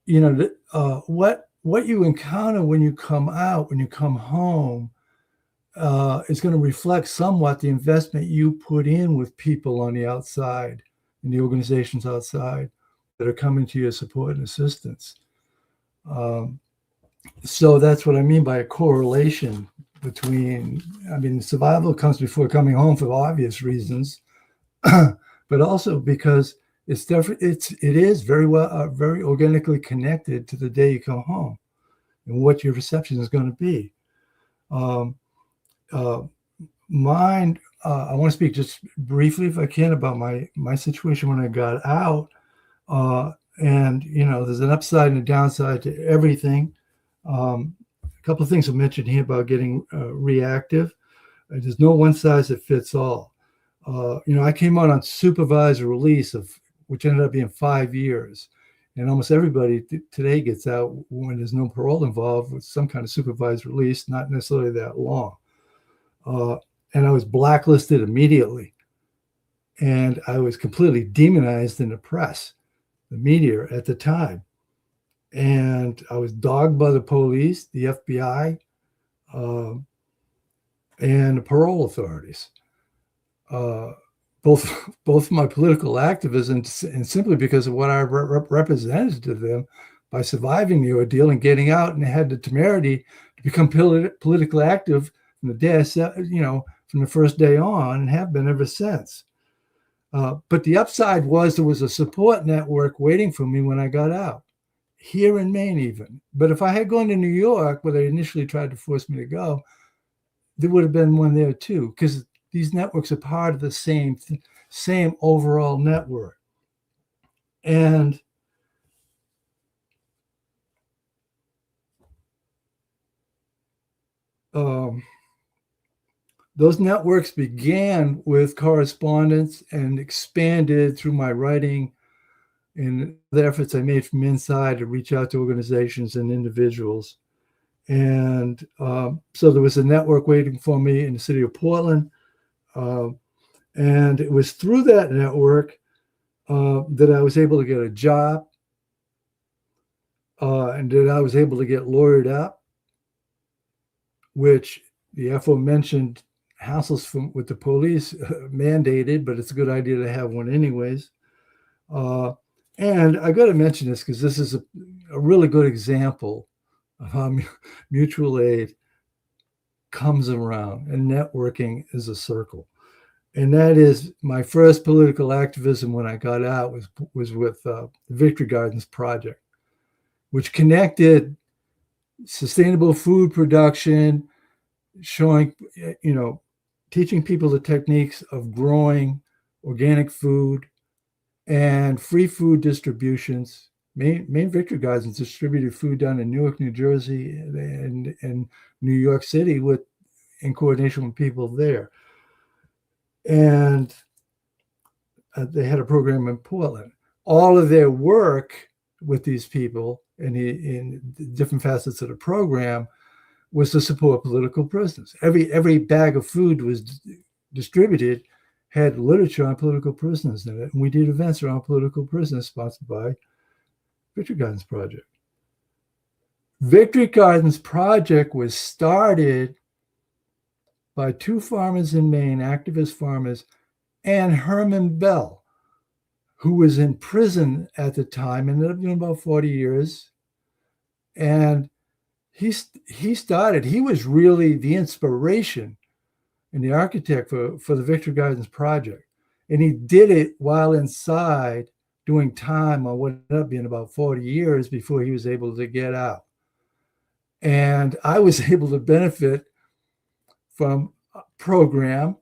S14: what you encounter when you come out, when you come home, is going to reflect somewhat the investment you put in with people on the outside, in the organizations outside, that are coming to your support and assistance. So that's what I mean by a correlation between, I mean, survival comes before coming home for obvious reasons, but also because it is very well, very organically connected to the day you come home and what your reception is going to be. Mine, I want to speak just briefly, if I can, about my situation when I got out. And, you know, there's an upside and a downside to everything. A couple of things I mentioned here about getting reactive. There's no one size that fits all. You know, I came out on supervised release, which ended up being 5 years. And almost everybody today gets out when there's no parole involved with some kind of supervised release, not necessarily that long. And I was blacklisted immediately. And I was completely demonized in the press, the media at the time. And I was dogged by the police, the FBI, and the parole authorities. Both my political activism and simply because of what I represented to them by surviving the ordeal and getting out, and had the temerity to become politically active from the day from the first day on, and have been ever since. But the upside was there was a support network waiting for me when I got out, here in Maine even. But if I had gone to New York, where they initially tried to force me to go, there would have been one there too, because these networks are part of the same overall network. And those networks began with correspondence and expanded through my writing and the efforts I made from inside to reach out to organizations and individuals. And so there was a network waiting for me in the city of Portland. And it was through that network that I was able to get a job and that I was able to get lawyered up, which the aforementioned hassles with the police mandated, but it's a good idea to have one anyways. And I got to mention this because this is a really good example of how mutual aid comes around, and networking is a circle. And that is my first political activism when I got out was with the Victory Gardens Project, which connected sustainable food production, showing, teaching people the techniques of growing organic food and free food distributions. Maine Victory Gardens distributed food down in Newark, New Jersey, and New York City in coordination with people there. And they had a program in Portland. All of their work with these people in different facets of the program was to support political prisoners. Every bag of food was distributed had literature on political prisoners in it, and we did events around political prisoners sponsored by Victory Gardens Project. Victory Gardens Project was started by two farmers in Maine, activist farmers, and Herman Bell, who was in prison at the time, ended up doing about 40 years. And he was really the inspiration and the architect for the Victory Gardens Project. And he did it while inside doing time on what ended up being about 40 years before he was able to get out. And I was able to benefit from a program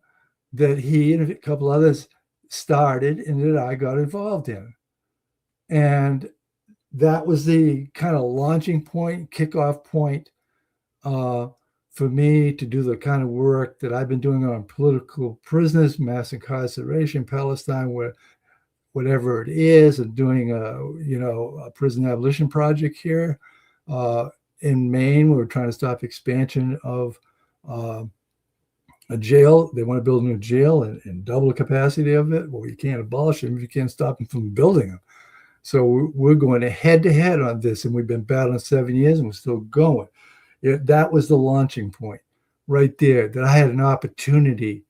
S14: that he and a couple others started and that I got involved in. And that was the kind of launching point, kickoff point for me to do the kind of work that I've been doing on political prisoners, mass incarceration, Palestine, whatever it is, and doing a prison abolition project here in Maine. We're trying to stop expansion of a jail. They want to build a new jail and double the capacity of it. Well, you can't abolish them if you can't stop them from building them. So we're going head to head on this, and we've been battling 7 years, and we're still going. That was the launching point right there, that I had an opportunity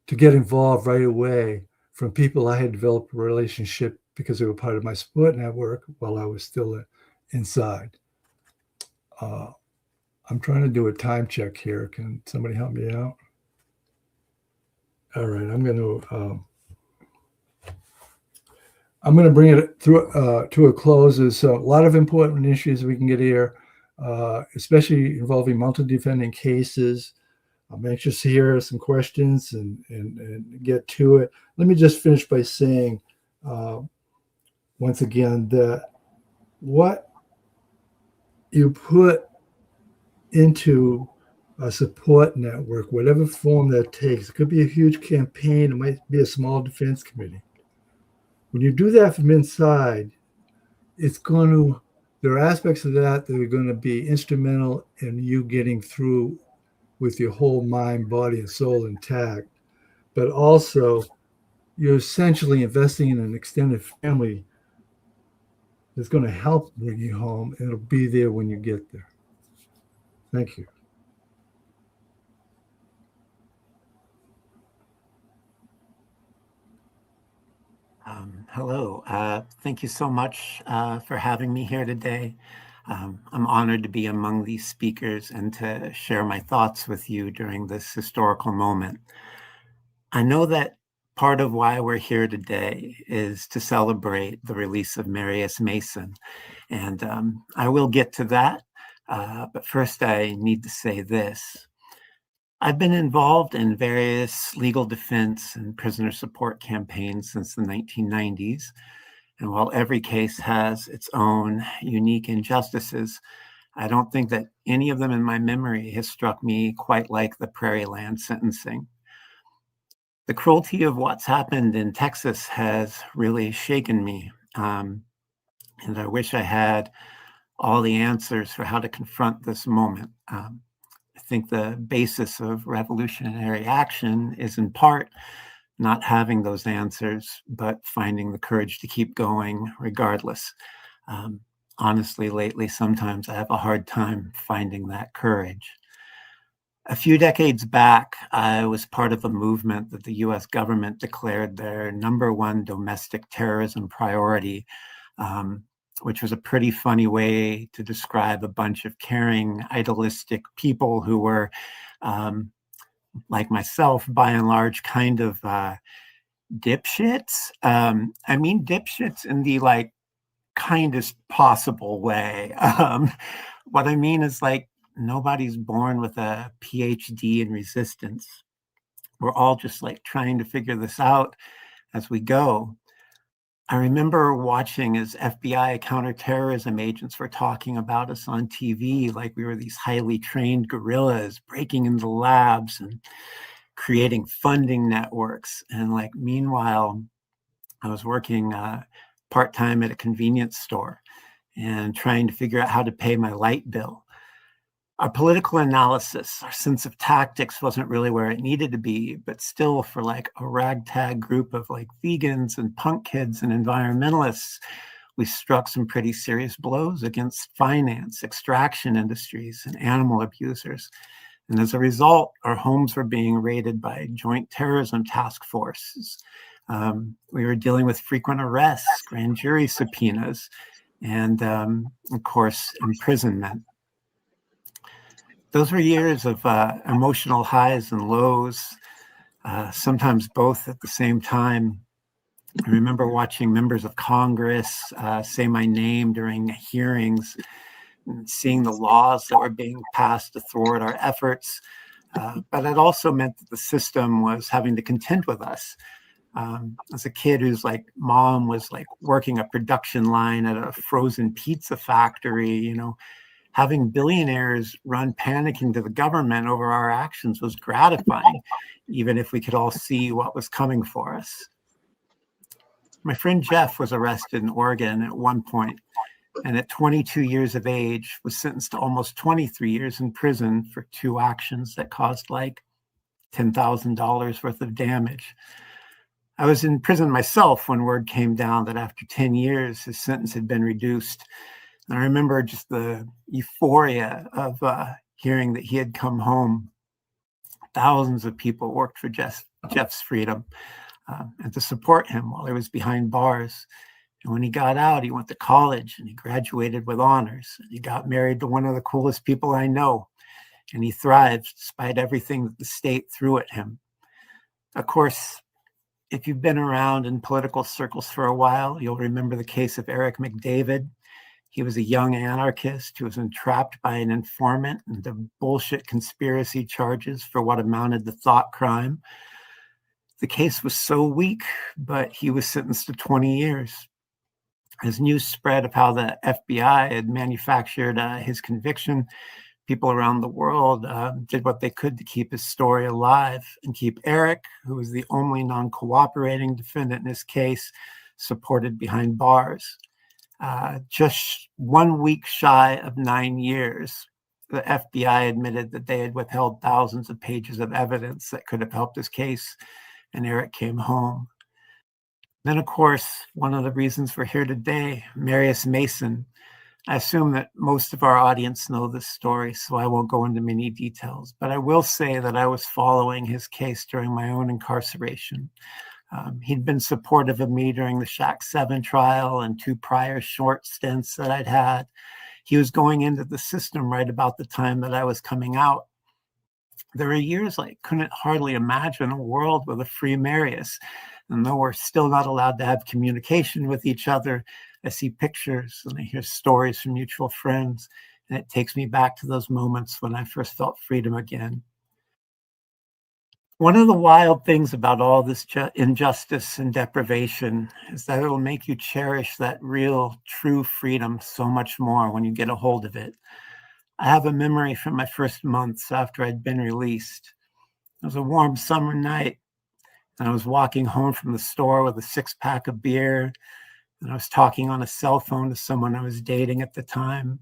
S14: to get involved right away from people I had developed a relationship because they were part of my support network while I was still inside. I'm trying to do a time check here. Can somebody help me out? All right, I'm going to bring it through to a close. There's a lot of important issues we can get here, especially involving multi-defendant cases. I'm anxious to hear some questions and get to it. Let me just finish by saying, once again, that what you put into a support network, whatever form that takes, it could be a huge campaign, it might be a small defense committee. When you do that from inside, there are aspects of that that are going to be instrumental in you getting through with your whole mind, body, and soul intact. But also, you're essentially investing in an extended family that's going to help bring you home, and it'll be there when you get there. Thank you.
S15: Hello. Thank you so much for having me here today. I'm honored to be among these speakers and to share my thoughts with you during this historical moment. I know that part of why we're here today is to celebrate the release of Marius Mason, and I will get to that, but first I need to say this. I've been involved in various legal defense and prisoner support campaigns since the 1990s. And while every case has its own unique injustices, I don't think that any of them in my memory has struck me quite like the Prairieland sentencing. The cruelty of what's happened in Texas has really shaken me. And I wish I had all the answers for how to confront this moment. I think the basis of revolutionary action is in part not having those answers, but finding the courage to keep going regardless. Honestly, lately, sometimes I have a hard time finding that courage. A few decades back, I was part of a movement that the US government declared their #1 domestic terrorism priority, which was a pretty funny way to describe a bunch of caring, idealistic people who were, like myself, by and large, kind of dipshits. I mean dipshits in the kindest possible way. What I mean is nobody's born with a PhD in resistance. We're all just trying to figure this out as we go. I remember watching as FBI counterterrorism agents were talking about us on TV like we were these highly trained guerrillas breaking into labs and creating funding networks. And meanwhile, I was working part-time at a convenience store and trying to figure out how to pay my light bill. Our political analysis, our sense of tactics wasn't really where it needed to be, but still for a ragtag group of vegans and punk kids and environmentalists, we struck some pretty serious blows against finance, extraction industries, and animal abusers. And as a result, our homes were being raided by joint terrorism task forces. We were dealing with frequent arrests, grand jury subpoenas, and of course, imprisonment. Those were years of emotional highs and lows, sometimes both at the same time. I remember watching members of Congress say my name during hearings and seeing the laws that were being passed to thwart our efforts. But it also meant that the system was having to contend with us. As a kid whose mom was working a production line at a frozen pizza factory, having billionaires run panicking to the government over our actions was gratifying, even if we could all see what was coming for us. My friend Jeff was arrested in Oregon at one point, and at 22 years of age was sentenced to almost 23 years in prison for 2 actions that caused $10,000 worth of damage. I was in prison myself when word came down that after 10 years, his sentence had been reduced. And I remember just the euphoria of hearing that he had come home. Thousands of people worked for Jeff's freedom. and to support him while he was behind bars. And when he got out, he went to college and he graduated with honors. And he got married to one of the coolest people I know. And he thrived despite everything that the state threw at him. Of course, if you've been around in political circles for a while, you'll remember the case of Eric McDavid. He was a young anarchist who was entrapped by an informant into bullshit conspiracy charges for what amounted to thought crime. The case was so weak, but he was sentenced to 20 years. As news spread of how the FBI had manufactured his conviction, people around the world did what they could to keep his story alive and keep Eric, who was the only non-cooperating defendant in this case, supported behind bars. Just 1 week shy of 9 years, the FBI admitted that they had withheld thousands of pages of evidence that could have helped his case, and Eric came home. Then, of course, one of the reasons we're here today, Marius Mason. I assume that most of our audience know this story, so I won't go into many details, but I will say that I was following his case during my own incarceration. He'd been supportive of me during the Shack 7 trial and 2 prior short stints that I'd had. He was going into the system right about the time that I was coming out. There were years I couldn't hardly imagine a world with a free Marius. And though we're still not allowed to have communication with each other, I see pictures and I hear stories from mutual friends, and it takes me back to those moments when I first felt freedom again. One of the wild things about all this injustice and deprivation is that it'll make you cherish that real, true freedom so much more when you get a hold of it. I have a memory from my first months after I'd been released. It was a warm summer night, and I was walking home from the store with a 6-pack of beer, and I was talking on a cell phone to someone I was dating at the time.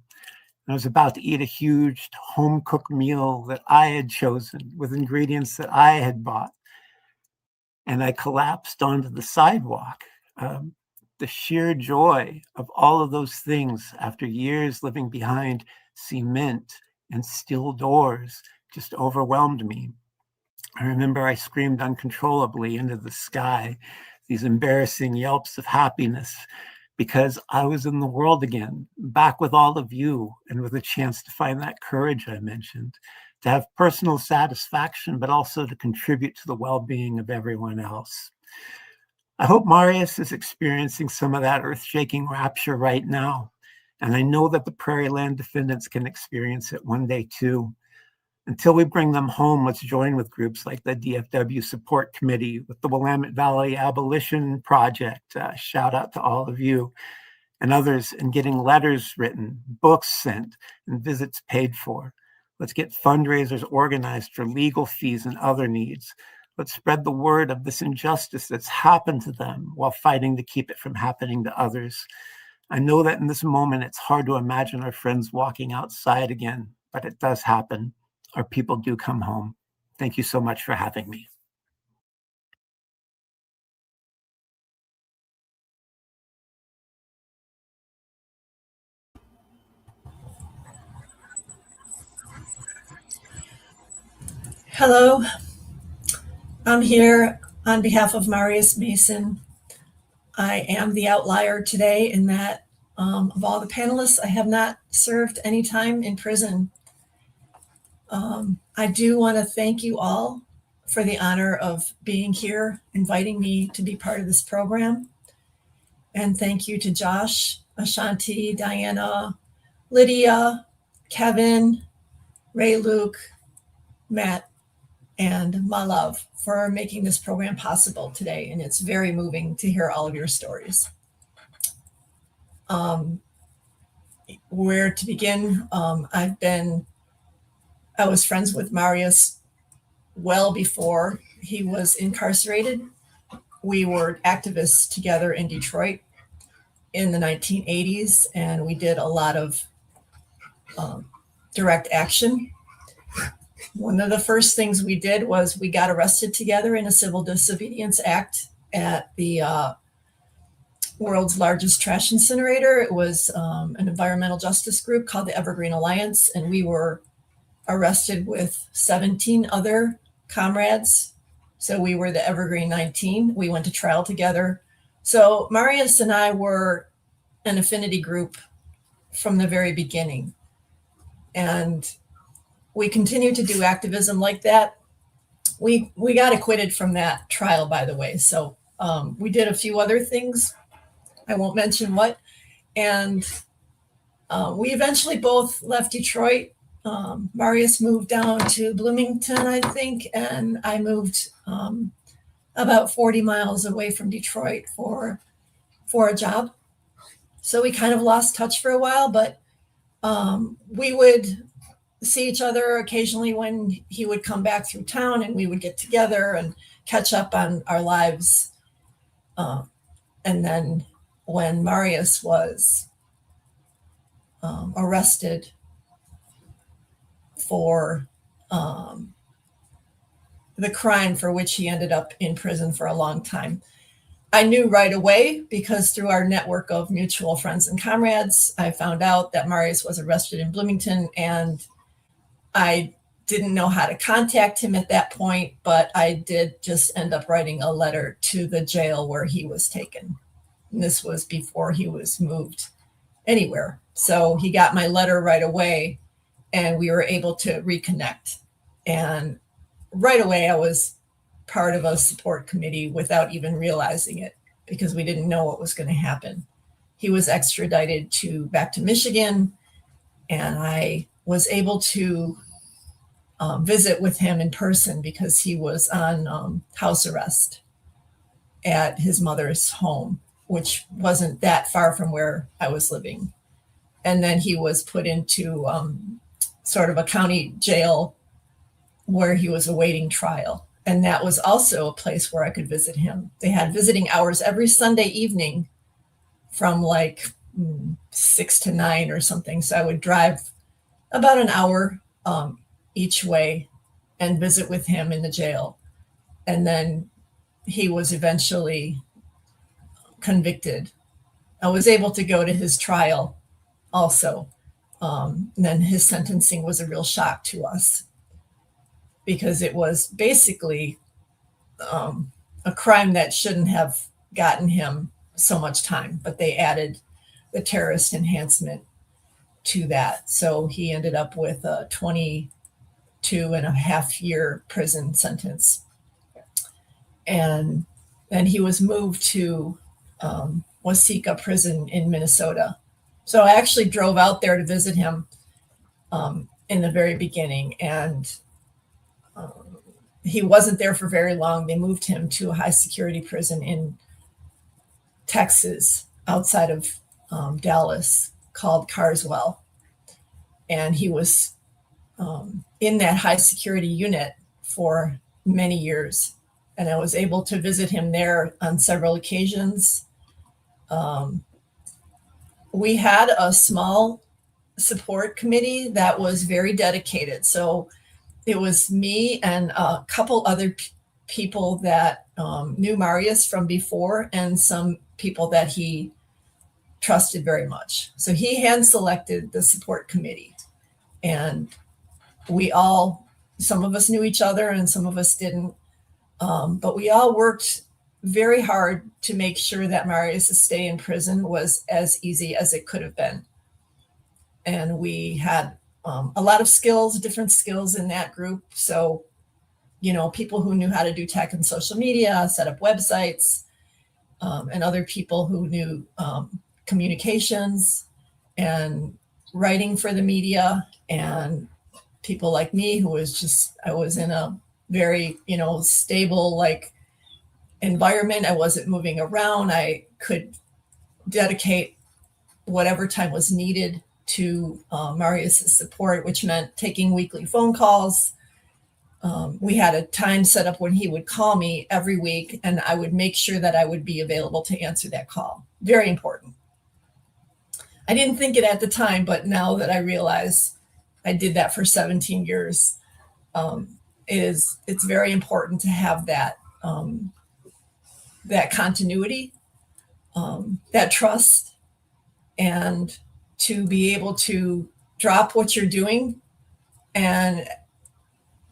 S15: I was about to eat a huge home-cooked meal that I had chosen with ingredients that I had bought. And I collapsed onto the sidewalk. The sheer joy of all of those things after years living behind cement and steel doors just overwhelmed me. I remember I screamed uncontrollably into the sky, these embarrassing yelps of happiness, because I was in the world again, back with all of you, and with a chance to find that courage I mentioned, to have personal satisfaction, but also to contribute to the well-being of everyone else. I hope Marius is experiencing some of that earth-shaking rapture right now, and I know that the Prairieland Defendants can experience it one day too. Until we bring them home, let's join with groups like the DFW Support Committee, with the Willamette Valley Abolition Project, shout out to all of you, and others in getting letters written, books sent, and visits paid for. Let's get fundraisers organized for legal fees and other needs. Let's spread the word of this injustice that's happened to them while fighting to keep it from happening to others. I know that in this moment, it's hard to imagine our friends walking outside again, but it does happen. Our people do come home. Thank you so much for having me.
S9: Hello, I'm here on behalf of Marius Mason. I am the outlier today in that of all the panelists, I have not served any time in prison. I do want to thank you all for the honor of being here, inviting me to be part of this program. And thank you to Josh, Ashanti, Diana, Lydia, Kevin, Ray, Luc, Matt, and my love for making this program possible today. And it's very moving to hear all of your stories. Where to begin? I was friends with Marius well before he was incarcerated. We were activists together in Detroit in the 1980s, and we did a lot of direct action. One of the first things we did was we got arrested together in a civil disobedience act at the world's largest trash incinerator. It was an environmental justice group called the Evergreen Alliance, and we were arrested with 17 other comrades So we were the Evergreen 19. We went to trial together. So Marius and I were an affinity group from the very beginning. And we continued to do activism like that. We got acquitted from that trial, by the way. So we did a few other things. I won't mention what. And we eventually both left Detroit. Marius moved down to Bloomington, I think, and I moved about 40 miles away from Detroit for a job. So we kind of lost touch for a while, but we would see each other occasionally when he would come back through town, and we would get together and catch up on our lives. And then when Marius was arrested for the crime for which he ended up in prison for a long time, I knew right away, because through our network of mutual friends and comrades, I found out that Marius was arrested in Bloomington, and I didn't know how to contact him at that point, but I did just end up writing a letter to the jail where he was taken. And this was before he was moved anywhere. So he got my letter right away, and we were able to reconnect. And right away, I was part of a support committee without even realizing it, because we didn't know what was going to happen. He was extradited back to Michigan, and I was able to visit with him in person because he was on house arrest at his mother's home, which wasn't that far from where I was living. And then he was put into sort of a county jail where he was awaiting trial. And that was also a place where I could visit him. They had visiting hours every Sunday evening from like 6 to 9 or something. So I would drive about an hour each way and visit with him in the jail. And then he was eventually convicted. I was able to go to his trial also. And then his sentencing was a real shock to us, because it was basically a crime that shouldn't have gotten him so much time, but they added the terrorist enhancement to that. So he ended up with a 22.5-year prison sentence. And then he was moved to Waseca prison in Minnesota. So I actually drove out there to visit him in the very beginning, and he wasn't there for very long. They moved him to a high security prison in Texas outside of Dallas called Carswell. And he was in that high security unit for many years. And I was able to visit him there on several occasions. We had a small support committee that was very dedicated. So it was me and a couple other people that knew Marius from before, and some people that he trusted very much. So he hand selected the support committee, and we all, some of us knew each other and some of us didn't, but we all worked very hard to make sure that Marius' stay in prison was as easy as it could have been. And we had a lot of skills, different skills in that group. So, you know, people who knew how to do tech and social media, set up websites, and other people who knew communications and writing for the media, and people like me who was just, I was in a very, you know, stable, like, environment. I wasn't moving around. I could dedicate whatever time was needed to Marius' support, which meant taking weekly phone calls. We had a time set up when he would call me every week, and I would make sure that I would be available to answer that call. Very important. I didn't think it at the time, but now that I realize I did that for 17 years, it's very important to have that that continuity, that trust, and to be able to drop what you're doing and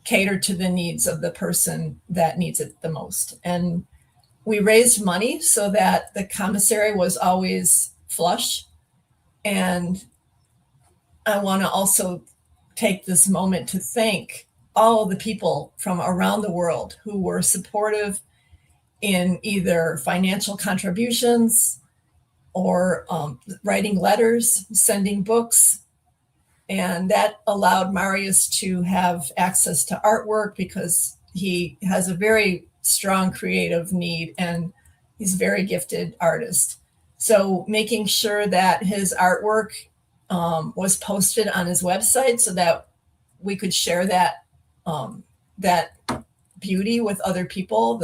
S9: cater to the needs of the person that needs it the most. And we raised money so that the commissary was always flush. And I want to also take this moment to thank all of the people from around the world who were supportive in either financial contributions or writing letters, sending books. And that allowed Marius to have access to artwork because he has a very strong creative need and he's a very gifted artist. So making sure that his artwork was posted on his website so that we could share that that beauty with other people,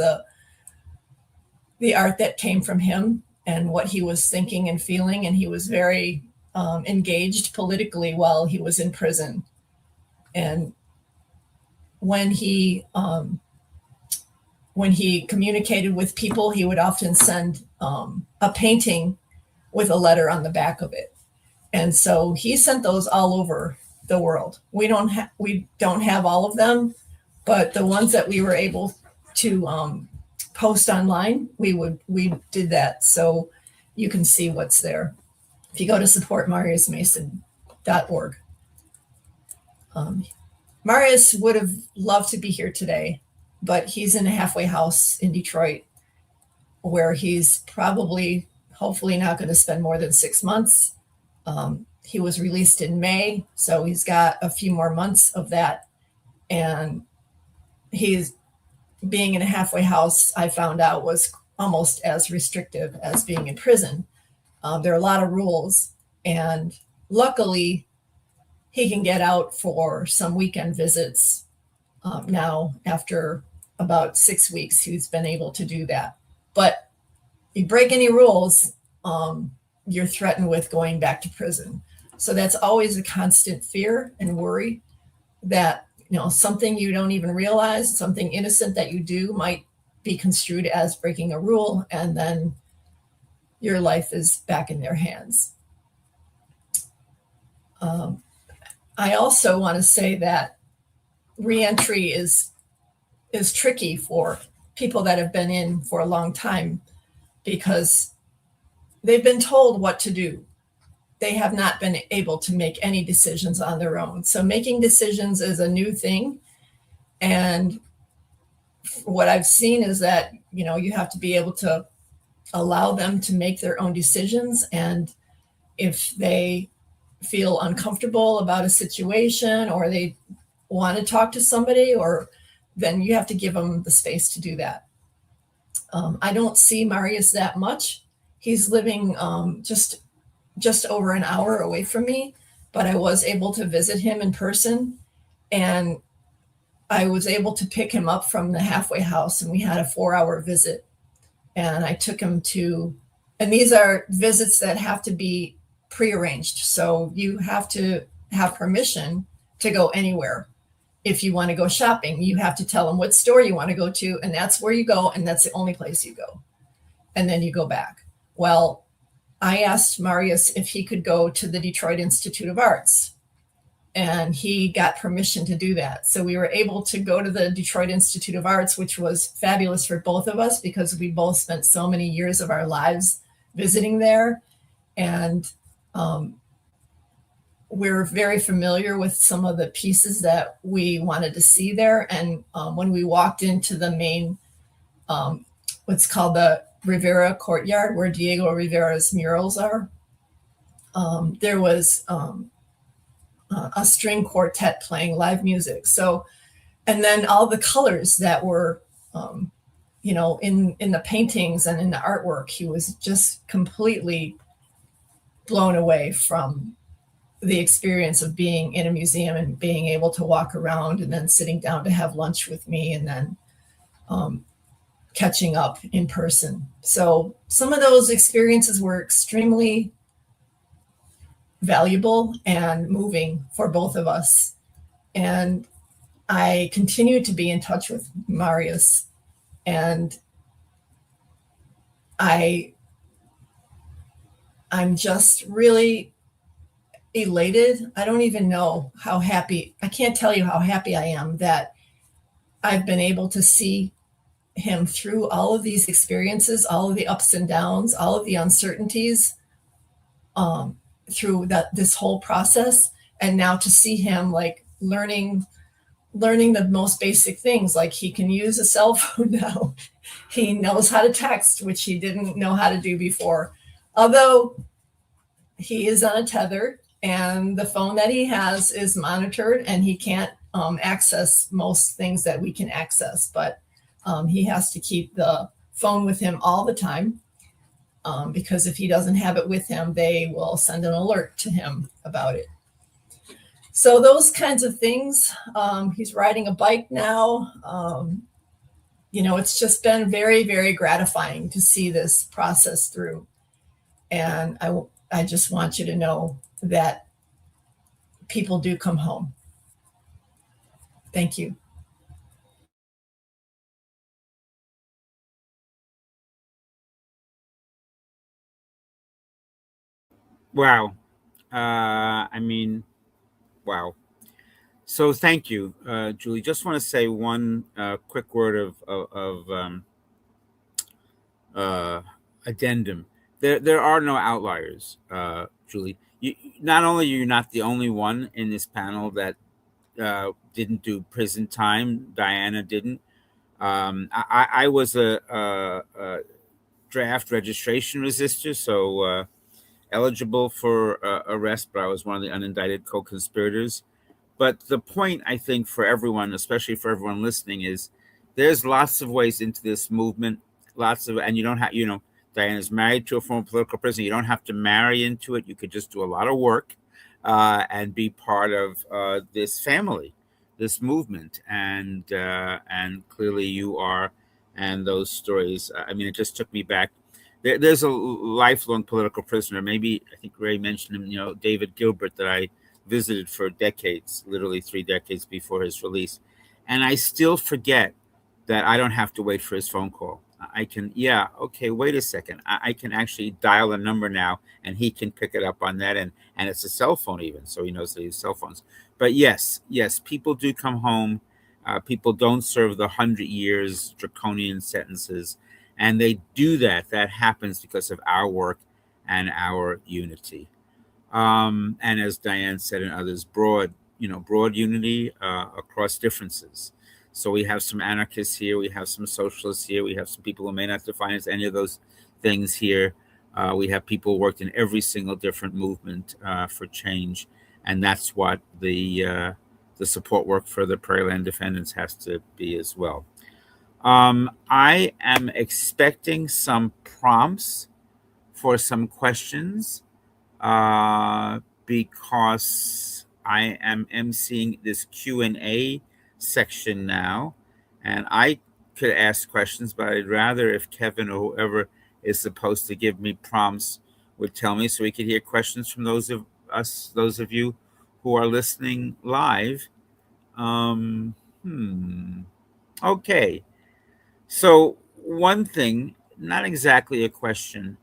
S9: the art that came from him and what he was thinking and feeling. And he was very engaged politically while he was in prison. And when he communicated with people, he would often send a painting with a letter on the back of it. And so he sent those all over the world. We don't have all of them, but the ones that we were able to post online, we did that. So you can see what's there. If you go to supportmariusmason.org. Marius would have loved to be here today, but he's in a halfway house in Detroit where he's probably, hopefully not going to spend more than 6 months. He was released in May, so he's got a few more months of that. And he's being in a halfway house, I found out, was almost as restrictive as being in prison. There are a lot of rules, and luckily he can get out for some weekend visits now. After about 6 weeks, he's been able to do that. But you break any rules, you're threatened with going back to prison. So that's always a constant fear and worry that, something you don't even realize, something innocent that you do might be construed as breaking a rule, and then your life is back in their hands. I also want to say that reentry is tricky for people that have been in for a long time because they've been told what to do. They have not been able to make any decisions on their own. So making decisions is a new thing. And what I've seen is that, you have to be able to allow them to make their own decisions. And if they feel uncomfortable about a situation or they want to talk to somebody, then you have to give them the space to do that. I don't see Marius that much. He's living just over an hour away from me, but I was able to visit him in person, and I was able to pick him up from the halfway house, and we had a 4-hour visit. And I took him and these are visits that have to be prearranged. So you have to have permission to go anywhere. If you want to go shopping, you have to tell them what store you want to go to, and that's where you go, and that's the only place you go. And then you go back. Well, I asked Marius if he could go to the Detroit Institute of Arts, and he got permission to do that. So we were able to go to the Detroit Institute of Arts, which was fabulous for both of us because we both spent so many years of our lives visiting there. And we're very familiar with some of the pieces that we wanted to see there. And when we walked into the main, what's called the Rivera Courtyard, where Diego Rivera's murals are, there was a string quartet playing live music. So, and then all the colors that were, in the paintings and in the artwork, he was just completely blown away from the experience of being in a museum and being able to walk around and then sitting down to have lunch with me and then catching up in person. So some of those experiences were extremely valuable and moving for both of us. And I continue to be in touch with Marius, and I'm just really elated. I don't even know how happy, I can't tell you how happy I am that I've been able to see him through all of these experiences, all of the ups and downs, all of the uncertainties, through this whole process. And now to see him like learning the most basic things, like he can use a cell phone now. He knows how to text, which he didn't know how to do before. Although he is on a tether and the phone that he has is monitored and he can't access most things that we can access, but he has to keep the phone with him all the time. Because if he doesn't have it with him, they will send an alert to him about it. So those kinds of things. He's riding a bike now. It's just been very, very gratifying to see this process through. And I just want you to know that people do come home. Thank you.
S11: Wow. Wow. So thank you, Julie. Just want to say one quick word of addendum. There are no outliers, Julie. Not only are you not the only one in this panel that didn't do prison time. Diana didn't. I was a draft registration resistor, so eligible for arrest, but I was one of the unindicted co-conspirators. But the point, I think, for everyone, especially for everyone listening, is there's lots of ways into this movement, and you don't have, Diana's married to a former political prisoner. You don't have to marry into it. You could just do a lot of work and be part of this family, this movement. And clearly you are, and those stories, it just took me back. There's a lifelong political prisoner. Maybe, I think Ray mentioned him, David Gilbert, that I visited for decades, literally 3 decades before his release. And I still forget that I don't have to wait for his phone call. I can, wait a second. I can actually dial a number now and he can pick it up on that. And it's a cell phone even, so he knows they use cell phones. But yes, people do come home. People don't serve the 100 years draconian sentences. And they do that. That happens because of our work and our unity. And as Diane said and others, broad unity across differences. So we have some anarchists here, we have some socialists here, we have some people who may not define as any of those things here. We have people who worked in every single different movement for change. And that's what the support work for the Prairieland Defendants has to be as well. I am expecting some prompts for some questions because I am emceeing this Q&A section now, and I could ask questions, but I'd rather if Kevin or whoever is supposed to give me prompts would tell me so we could hear questions from those of you who are listening live. Okay. So one thing, not exactly a question,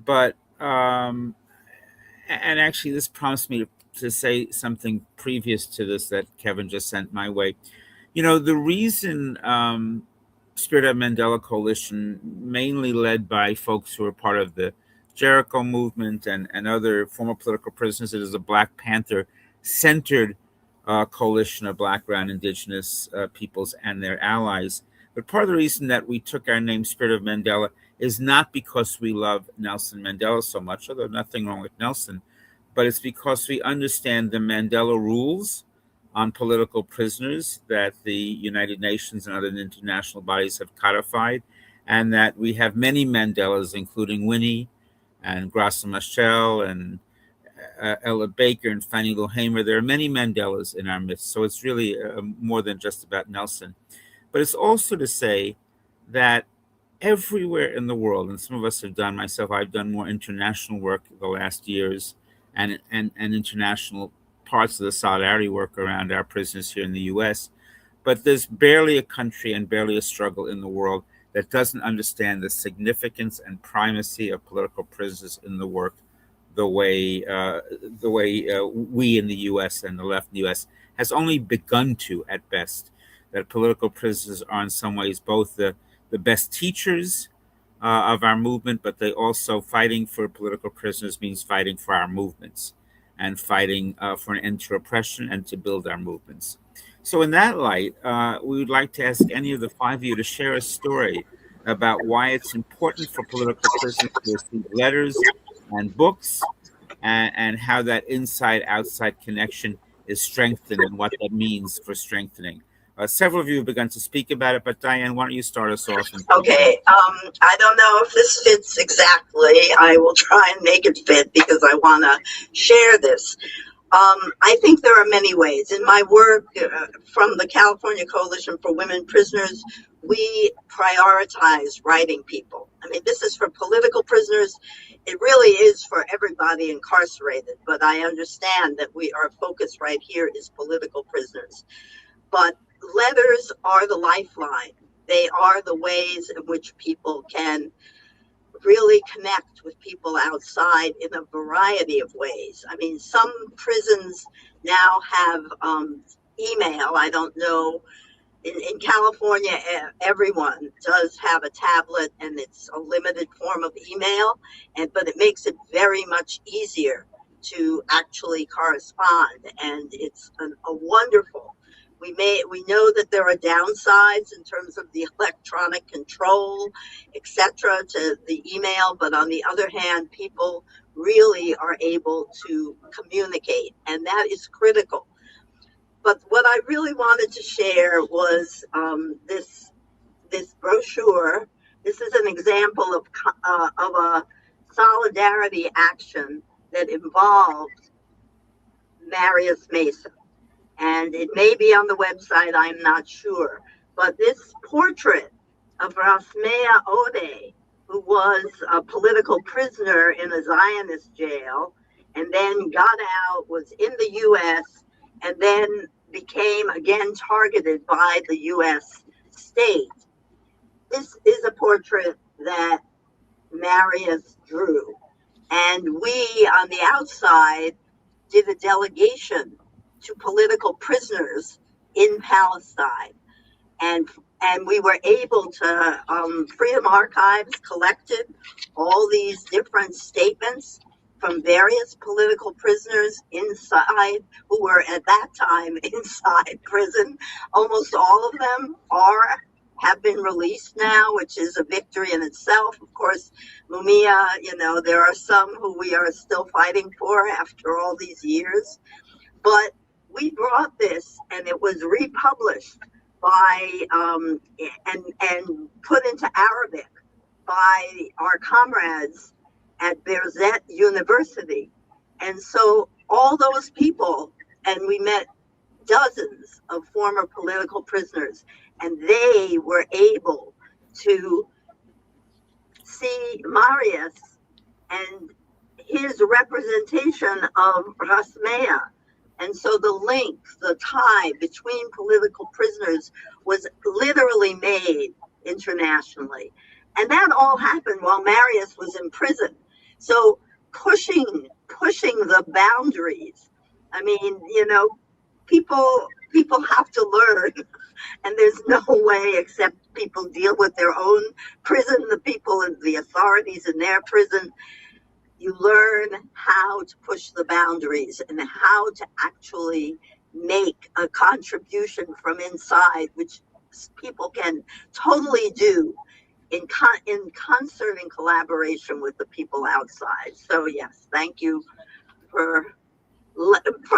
S11: but and actually this prompts me to say something previous to this that Kevin just sent my way. The reason Spirit of Mandela Coalition, mainly led by folks who are part of the Jericho movement and other former political prisoners, it is a Black Panther-centered coalition of Black, brown, indigenous peoples and their allies. But part of the reason that we took our name Spirit of Mandela is not because we love Nelson Mandela so much, although nothing wrong with Nelson, but it's because we understand the Mandela rules on political prisoners that the United Nations and other international bodies have codified, and that we have many Mandelas, including Winnie and Graça Machel and Ella Baker and Fannie Lou Hamer. There are many Mandelas in our midst, so it's really more than just about Nelson. But it's also to say that everywhere in the world, and some of us have done, myself, I've done more international work the last years and international parts of the solidarity work around our prisoners here in the US. But there's barely a country and barely a struggle in the world that doesn't understand the significance and primacy of political prisoners in the work the way we in the US and the left in the US has only begun to, at best. that political prisoners are in some ways both the best teachers of our movement, but they also, fighting for political prisoners means fighting for our movements and fighting for an end to oppression and to build our movements. So in that light, we would like to ask any of the five of you to share a story about why it's important for political prisoners to receive letters and books, and how that inside-outside connection is strengthened and what that means for strengthening. Several of you have begun to speak about it, but Diane, why don't you start us off?
S13: Okay, I don't know if this fits exactly. I will try and make it fit because I want to share this. I think there are many ways. In my work from the California Coalition for Women Prisoners, we prioritize writing people. I mean, this is for political prisoners. It really is for everybody incarcerated, but I understand that our focus right here is political prisoners. But letters are the lifeline. They are the ways in which people can really connect with people outside in a variety of ways. I mean, some prisons now have email. I don't know. In California, everyone does have a tablet, and it's a limited form of email, but it makes it very much easier to actually correspond, and it's a wonderful. We know that there are downsides in terms of the electronic control, etc., to the email, but on the other hand, people really are able to communicate, and that is critical. But what I really wanted to share was this brochure. This is an example of a solidarity action that involved Marius Mason. And it may be on the website, I'm not sure. But this portrait of Rasmea Ode, who was a political prisoner in a Zionist jail, and then got out, was in the U.S., and then became again targeted by the U.S. state. This is a portrait that Marius drew. And we, on the outside, did a delegation to political prisoners in Palestine. And we were able to, Freedom Archives collected all these different statements from various political prisoners inside, who were at that time inside prison. Almost all of them have been released now, which is a victory in itself. Of course, Mumia, there are some who we are still fighting for after all these years. But we brought this, and it was republished by and put into Arabic by our comrades at Birzeit University. And so all those people, and we met dozens of former political prisoners, and they were able to see Marius and his representation of Rasmea. And so the link, the tie between political prisoners was literally made internationally. And that all happened while Marius was in prison. So pushing the boundaries. I mean, people have to learn, and there's no way except people deal with their own prison, the people and the authorities in their prison. You learn how to push the boundaries and how to actually make a contribution from inside, which people can totally do in concert and collaboration with the people outside. So yes, thank you for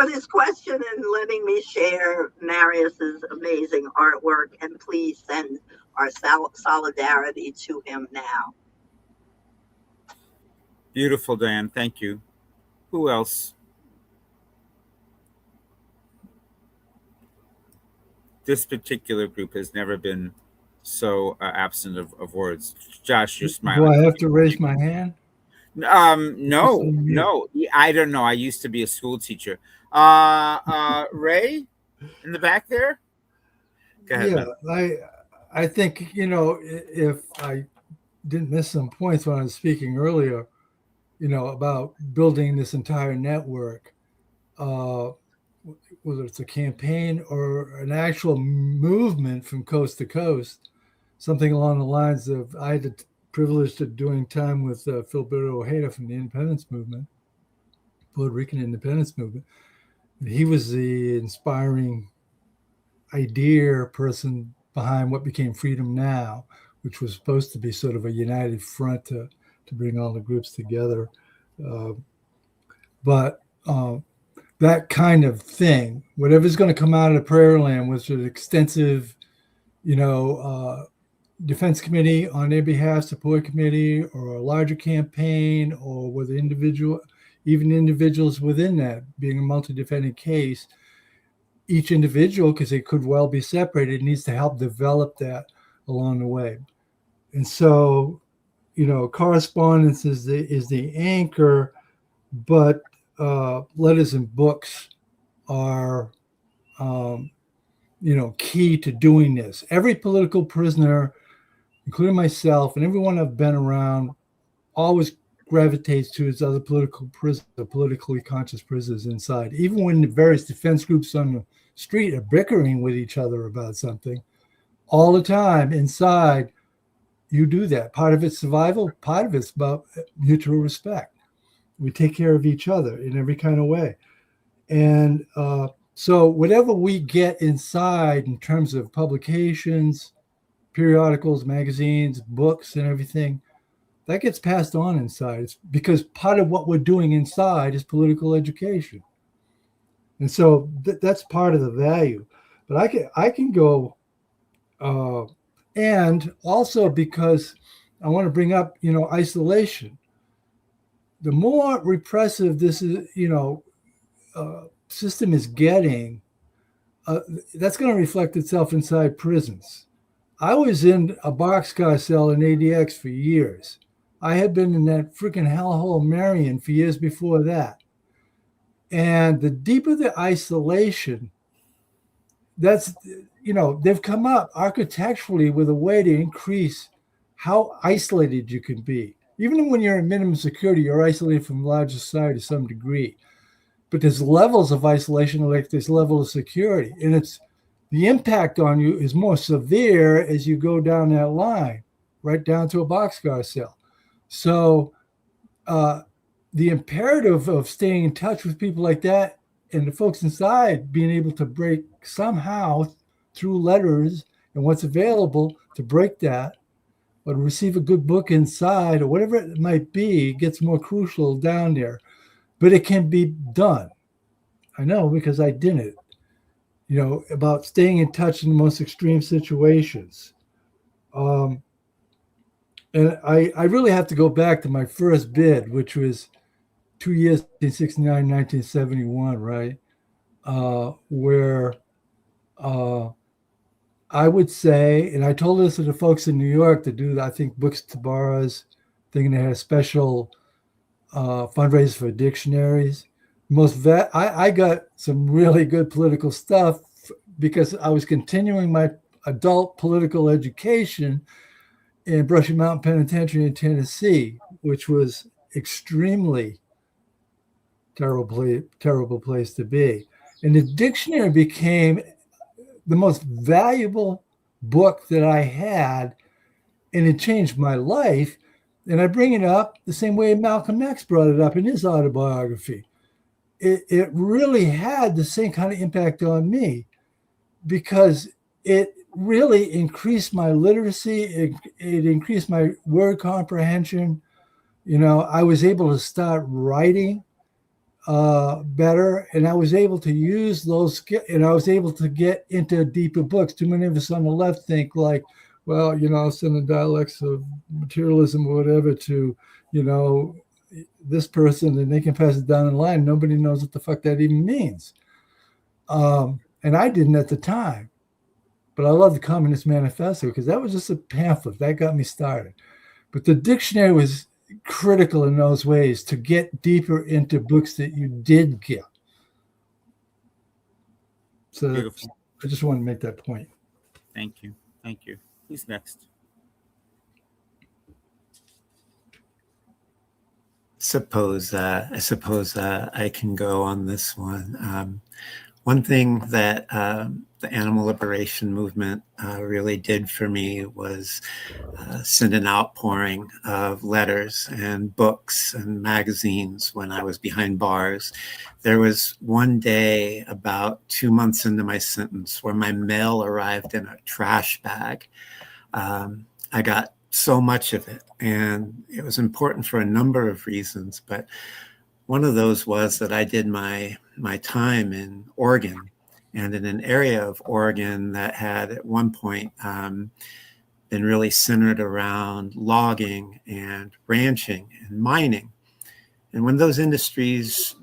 S13: this question and letting me share Marius's amazing artwork, and please send our solidarity to him now.
S11: Beautiful, Diane. Thank you. Who else? This particular group has never been so absent of words. Josh, you're smiling.
S14: Do I have to raise my hand?
S11: No. I don't know. I used to be a school teacher. Ray, in the back there? Go ahead.
S14: Yeah, I think, if I didn't miss some points when I was speaking earlier, about building this entire network. whether it's a campaign or an actual movement from coast to coast, something along the lines of, I had the privilege of doing time with Philberto Ojeda from the independence movement, Puerto Rican independence movement. He was the inspiring idea person behind what became Freedom Now, which was supposed to be sort of a united front to bring all the groups together. But that kind of thing, whatever's going to come out of Prairieland, was an extensive, defense committee on their behalf, support committee, or a larger campaign, or with individuals within that, being a multi-defendant case, each individual, because it could well be separated, needs to help develop that along the way. And so, correspondence is the anchor, but letters and books are, key to doing this. Every political prisoner, including myself and everyone I've been around, always gravitates to his other political prisoners, politically conscious prisoners inside. Even when the various defense groups on the street are bickering with each other about something, all the time inside, you do that. Part of it's survival, part of it's about mutual respect. We take care of each other in every kind of way. And so whatever we get inside in terms of publications, periodicals, magazines, books, and everything, that gets passed on inside. It's because part of what we're doing inside is political education. And so that's part of the value. But I can go, and also because I want to bring up, isolation. The more repressive this is, system is getting, that's going to reflect itself inside prisons. I was in a boxcar cell in ADX for years. I had been in that freaking hellhole Marion for years before that. And the deeper the isolation, that's, they've come up architecturally with a way to increase how isolated you can be. Even when you're in minimum security, you're isolated from large society to some degree. But there's levels of isolation, like this level of security. And it's the impact on you is more severe as you go down that line, right down to a boxcar cell. So the imperative of staying in touch with people like that and the folks inside being able to break somehow through letters and what's available to break that, or to receive a good book inside or whatever it might be, gets more crucial down there. But it can be done. I know because I did it, about staying in touch in the most extreme situations. And I really have to go back to my first bid, which was 2 years, 1969, 1971, right? Where I would say, and I told this to the folks in New York to do, I think, Books to Borrows, thinking they had a special fundraiser for dictionaries. I got some really good political stuff because I was continuing my adult political education in Brushy Mountain Penitentiary in Tennessee, which was extremely terrible place to be. And the dictionary became the most valuable book that I had, and it changed my life. And I bring it up the same way Malcolm X brought it up in his autobiography. It really had the same kind of impact on me because it really increased my literacy. It increased my word comprehension. I was able to start writing better, and I was able to use those skills, and I was able to get into deeper books. Too many of us on the left think like, well, I'll send the dialects of materialism or whatever to, this person, and they can pass it down the line. Nobody knows what the fuck that even means. And I didn't at the time, but I love the Communist Manifesto because that was just a pamphlet that got me started. But the dictionary was critical in those ways to get deeper into books that you did get. So I just want to make that point.
S11: Thank you. Who's next?
S15: I suppose I can go on this one. One thing that the animal liberation movement really did for me was send an outpouring of letters and books and magazines when I was behind bars. There was one day about 2 months into my sentence where my mail arrived in a trash bag. I got so much of it, and it was important for a number of reasons, but one of those was that I did my time in Oregon, and in an area of Oregon that had at one point been really centered around logging and ranching and mining. And when those industries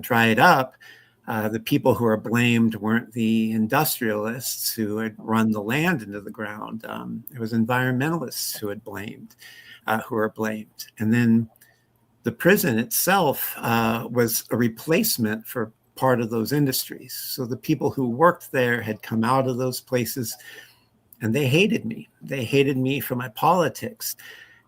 S15: dried up, the people who are blamed weren't the industrialists who had run the land into the ground. It was environmentalists who were blamed. And then the prison itself was a replacement for part of those industries. So the people who worked there had come out of those places, and they hated me. They hated me for my politics.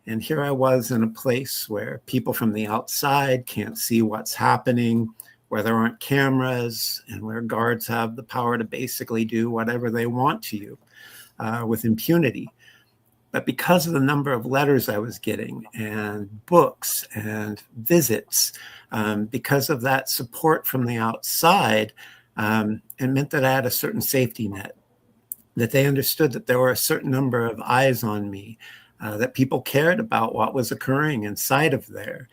S15: And here I was in a place where people from the outside can't see what's happening, where there aren't cameras, and where guards have the power to basically do whatever they want to you with impunity. But because of the number of letters I was getting and books and visits, because of that support from the outside, it meant that I had a certain safety net, that they understood that there were a certain number of eyes on me, that people cared about what was occurring inside of there.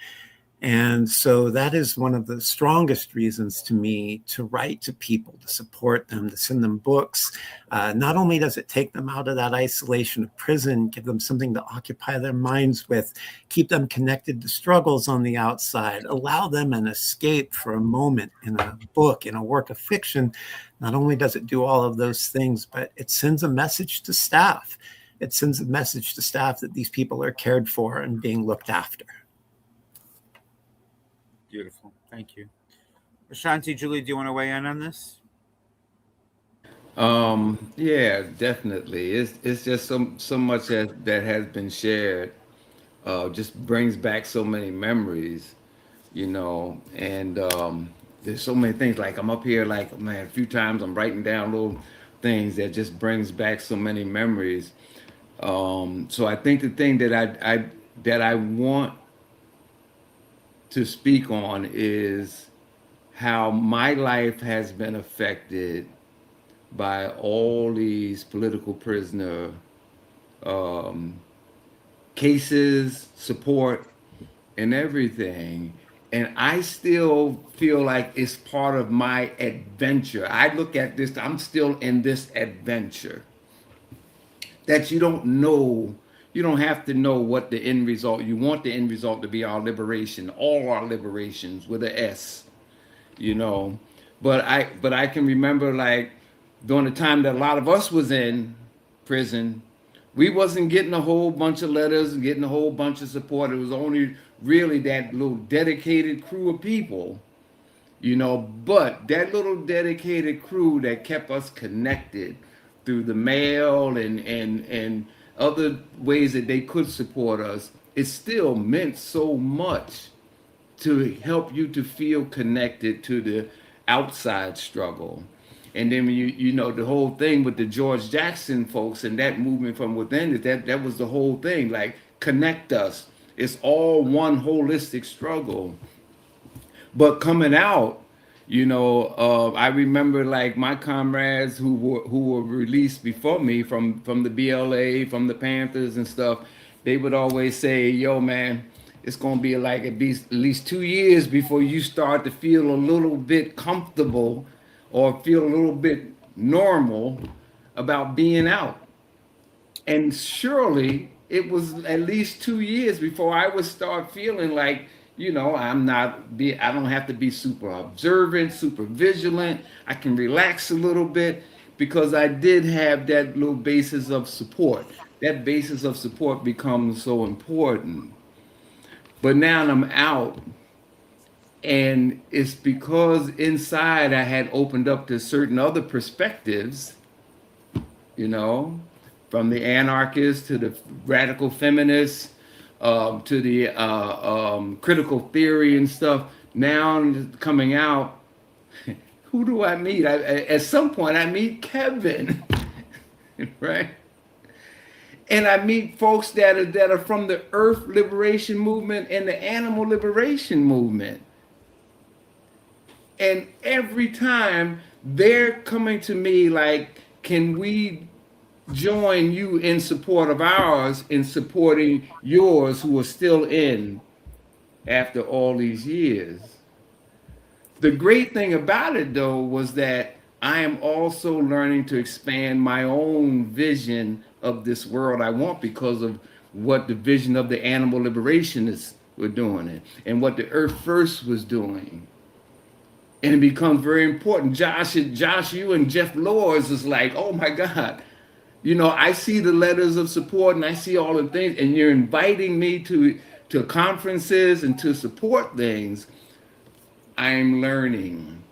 S15: And so that is one of the strongest reasons to me to write to people, to support them, to send them books. Not only does it take them out of that isolation of prison, give them something to occupy their minds with, keep them connected to struggles on the outside, allow them an escape for a moment in a book, in a work of fiction. Not only does it do all of those things, but it sends a message to staff. It sends a message to staff that these people are cared for and being looked after.
S11: Beautiful. Thank you. Ashanti, Julie, do you want to weigh in on this?
S12: Yeah, definitely. It's just so much that has been shared. Just brings back so many memories, and there's so many things. Like I'm up here, like, man, a few times I'm writing down little things that just brings back so many memories. So I think the thing that I want to speak on is how my life has been affected by all these political prisoner cases, support, and everything. And I still feel like it's part of my adventure. I look at this, I'm still in this adventure. That you don't know, you don't have to know what the end result, you want the end result to be our liberation, all our liberations with an S, But I can remember, like, during the time that a lot of us was in prison, we wasn't getting a whole bunch of letters, getting a whole bunch of support. It was only really that little dedicated crew of people, but that little dedicated crew that kept us connected through the mail and other ways that they could support us, it still meant so much to help you to feel connected to the outside struggle. And then when you know the whole thing with the George Jackson folks and that movement from within, that was the whole thing, like, connect us. It's all one holistic struggle. But coming out, I remember, like, my comrades who were released before me from the BLA, from the Panthers and stuff, they would always say, yo, man, it's going to be like at least 2 years before you start to feel a little bit comfortable or feel a little bit normal about being out. And surely it was at least 2 years before I would start feeling like, I don't have to be super observant, super vigilant. I can relax a little bit because I did have that little basis of support. That basis of support becomes so important. But now I'm out, and it's because inside I had opened up to certain other perspectives, from the anarchists to the radical feminists, to the critical theory and stuff. Now coming out, who do I meet? At some point, I meet Kevin, right? And I meet folks that are from the Earth Liberation Movement and the Animal Liberation Movement. And every time they're coming to me like, can we join you in support of ours, in supporting yours who are still in after all these years? The great thing about it, though, was that I am also learning to expand my own vision of this world I want because of what the vision of the animal liberationists were doing and what the Earth First was doing. And it becomes very important. Josh, you and Jeff Lors is like, oh my God, you know, I see the letters of support and I see all the things, and you're inviting me to conferences and to support things. I'm learning.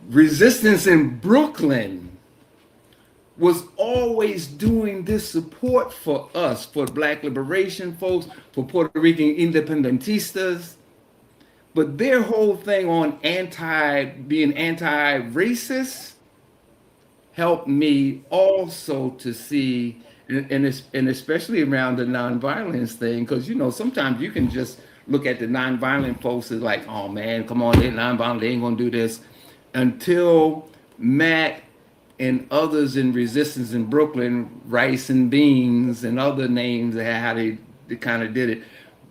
S12: Resistance in Brooklyn was always doing this support for us, for Black liberation folks, for Puerto Rican independentistas. But their whole thing on being anti-racist helped me also to see, and especially around the nonviolence thing, because, you know, sometimes you can just look at the nonviolent folks as like, oh man, come on, they're nonviolent, they ain't gonna do this. Until Matt and others in resistance in Brooklyn, Rice and Beans and other names, how they kind of did it,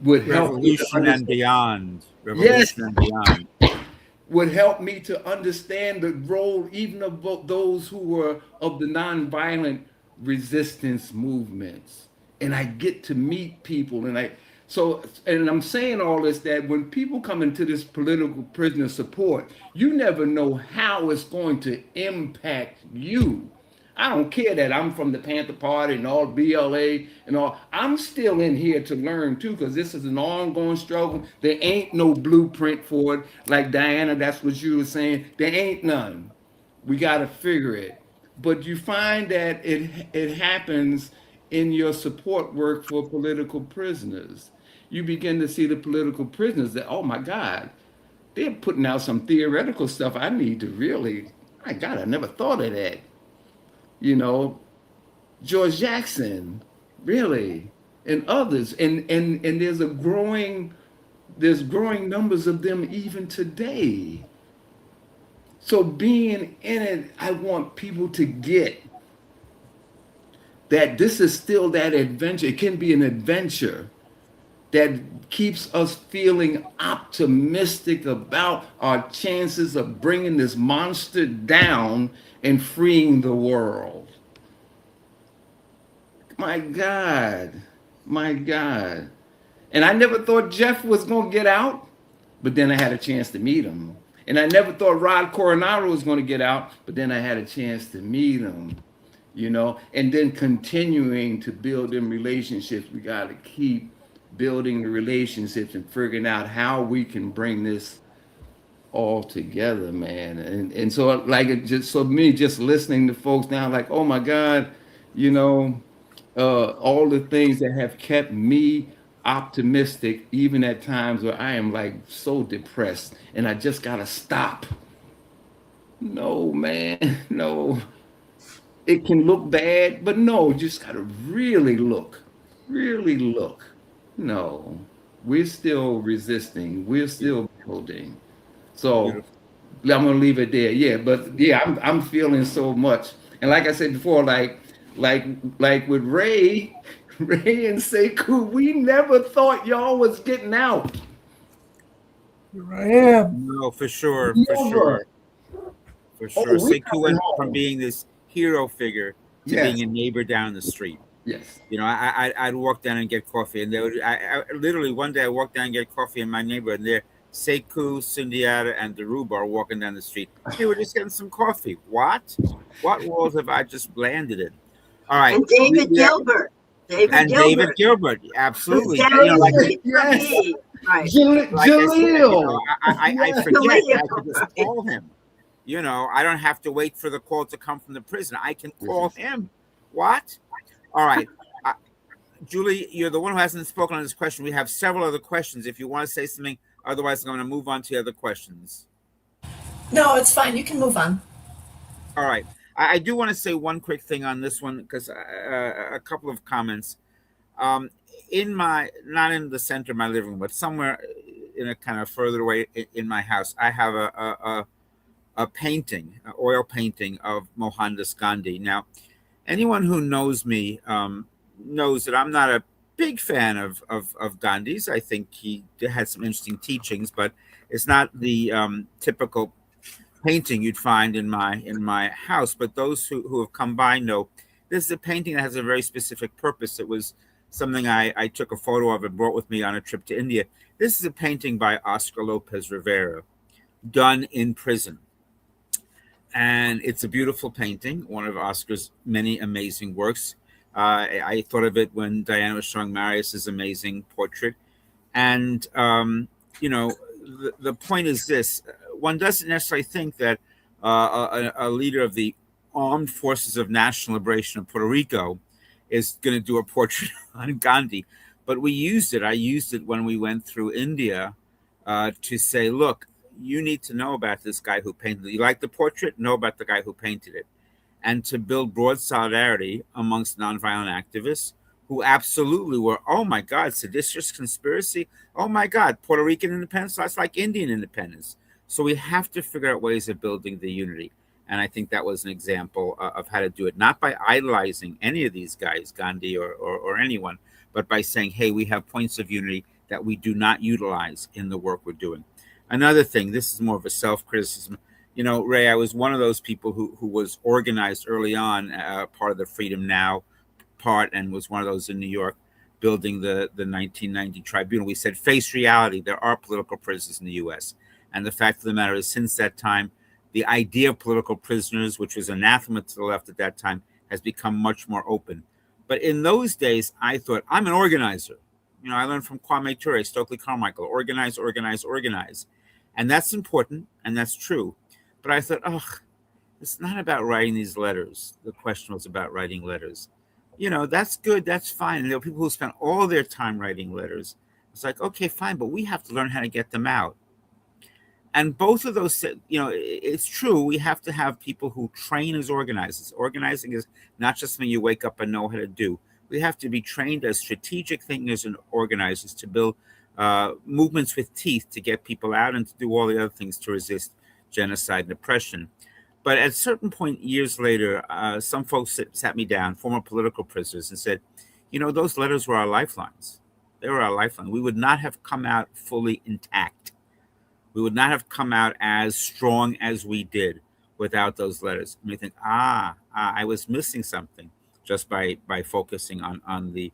S12: would help
S11: Revolution and Beyond.
S12: Revolution
S11: and Beyond.
S12: Would help me to understand the role even of those who were of the nonviolent resistance movements. And I get to meet people, and I'm saying all this, that when people come into this political prisoner support, you never know how it's going to impact you. I don't care that I'm from the Panther Party and all BLA and all. I'm still in here to learn too, because this is an ongoing struggle. There ain't no blueprint for it. Like Diana, that's what you were saying. There ain't none. We got to figure it. But you find that it happens in your support work for political prisoners. You begin to see the political prisoners that, oh my God, they're putting out some theoretical stuff I need to really, my God, I never thought of that. You know, George Jackson, really, and others, and there's growing numbers of them even today. So being in it, I want people to get that this is still that adventure. It can be an adventure that keeps us feeling optimistic about our chances of bringing this monster down and freeing the world. My God. And I never thought Jeff was going to get out, but then I had a chance to meet him. And I never thought Rod Coronado was going to get out, but then I had a chance to meet him, you know, and then continuing to build them relationships. We got to keep building the relationships and figuring out how we can bring this all together, man. And so like it just, so me just listening to folks now, like, oh my God, you know, all the things that have kept me optimistic, even at times where I am like so depressed and I just gotta stop. No, man, no. It can look bad, but no, just gotta really look. No, we're still resisting, we're still building. So I'm gonna leave it there. Yeah, but yeah, I'm feeling so much. And like I said before, like with Ray and Sekou, we never thought y'all was getting out.
S14: Here I am.
S11: No, for sure. Sekou went from being this hero figure to being a neighbor down the street.
S12: Yes.
S11: You know, I'd walk down and get coffee, and I literally one day I walked down and get coffee in my neighborhood, and there Sekou, Sundiata, and Daruba are walking down the street. They were just getting some coffee. What walls have I just landed in? All right.
S13: And David Gilbert.
S11: David Gilbert, absolutely.
S13: Right.
S11: Jaleel. I forget. I could just call him. You know, I don't have to wait for the call to come from the prison. I can call him. What? All right. Julie, you're the one who hasn't spoken on this question. We have several other questions. If you want to say something, Otherwise, I'm going to move on to the other questions.
S9: No, it's fine. You can move on.
S11: All right. I do want to say one quick thing on this one, because a couple of comments. In my, not in the center of my living room, but somewhere in a kind of further away in my house, I have a painting, an oil painting of Mohandas Gandhi. Now, anyone who knows me knows that I'm not a big fan of Gandhi's. I think he had some interesting teachings, but it's not the typical painting you'd find in my house. But those who have come by know this is a painting that has a very specific purpose. It was something I took a photo of and brought with me on a trip to India. This is a painting by Oscar Lopez Rivera, done in prison. And it's a beautiful painting, one of Oscar's many amazing works. I thought of it when Diana was showing Marius's amazing portrait. And, you know, the point is this. One doesn't necessarily think that a leader of the Armed Forces of National Liberation of Puerto Rico is going to do a portrait on Gandhi. But we used it. I used it when we went through India to say, look, you need to know about this guy who painted it. You like the portrait? Know about the guy who painted it. And to build broad solidarity amongst nonviolent activists who absolutely were, oh my God, seditious conspiracy. Oh my God, Puerto Rican independence, that's like Indian independence. So we have to figure out ways of building the unity. And I think that was an example of how to do it, not by idolizing any of these guys, Gandhi or anyone, but by saying, hey, we have points of unity that we do not utilize in the work we're doing. Another thing, this is more of a self-criticism. You know, Ray, I was one of those people who was organized early on, part of the Freedom Now part, and was one of those in New York building the 1990 tribunal. We said, face reality, there are political prisoners in the U.S. And the fact of the matter is, since that time, the idea of political prisoners, which was anathema to the left at that time, has become much more open. But in those days, I thought, I'm an organizer. You know, I learned from Kwame Ture, Stokely Carmichael, organize, organize, organize. And that's important, and that's true. But I thought, it's not about writing these letters. The question was about writing letters. You know, that's good, that's fine. And there were people who spent all their time writing letters. It's like, okay, fine, but we have to learn how to get them out. And both of those, you know, it's true. We have to have people who train as organizers. Organizing is not just something you wake up and know how to do. We have to be trained as strategic thinkers and organizers to build movements with teeth to get people out and to do all the other things to resist genocide and oppression. But at a certain point, years later, some folks sat me down, former political prisoners, and said, you know, those letters were our lifelines. They were our lifeline. We would not have come out fully intact. We would not have come out as strong as we did without those letters. And we think, I was missing something just by focusing on the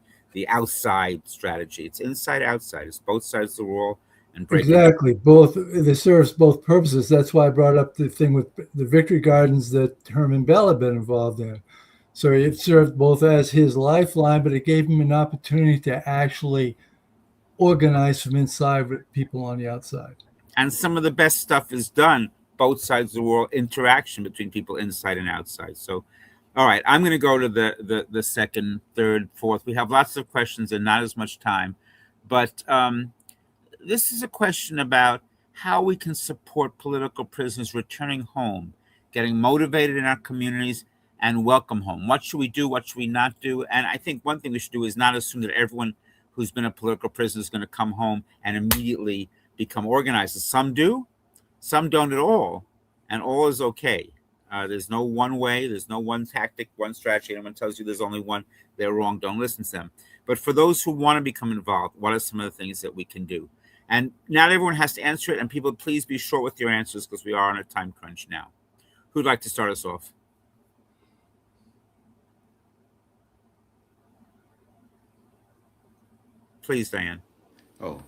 S11: outside strategy. It's inside, outside. It's both sides of the wall. And
S14: exactly. Both, it serves both purposes. That's why I brought up the thing with the Victory Gardens that Herman Bell had been involved in. So it served both as his lifeline, but it gave him an opportunity to actually organize from inside with people on the outside.
S11: And some of the best stuff is done both sides of the world, interaction between people inside and outside. So, all right, I'm going to go to the second, third, fourth. We have lots of questions and not as much time. But this is a question about how we can support political prisoners returning home, getting motivated in our communities, and welcome home. What should we do? What should we not do? And I think one thing we should do is not assume that everyone who's been a political prisoner is going to come home and immediately become organizers. Some do, some don't at all, and all is okay. There's no one way, there's no one tactic, one strategy. Anyone tells you there's only one, they're wrong, don't listen to them. But for those who want to become involved, what are some of the things that we can do? And not everyone has to answer it, and people, please be short with your answers because we are on a time crunch now. Who'd like to start us off? Please, Diane.
S13: Yeah.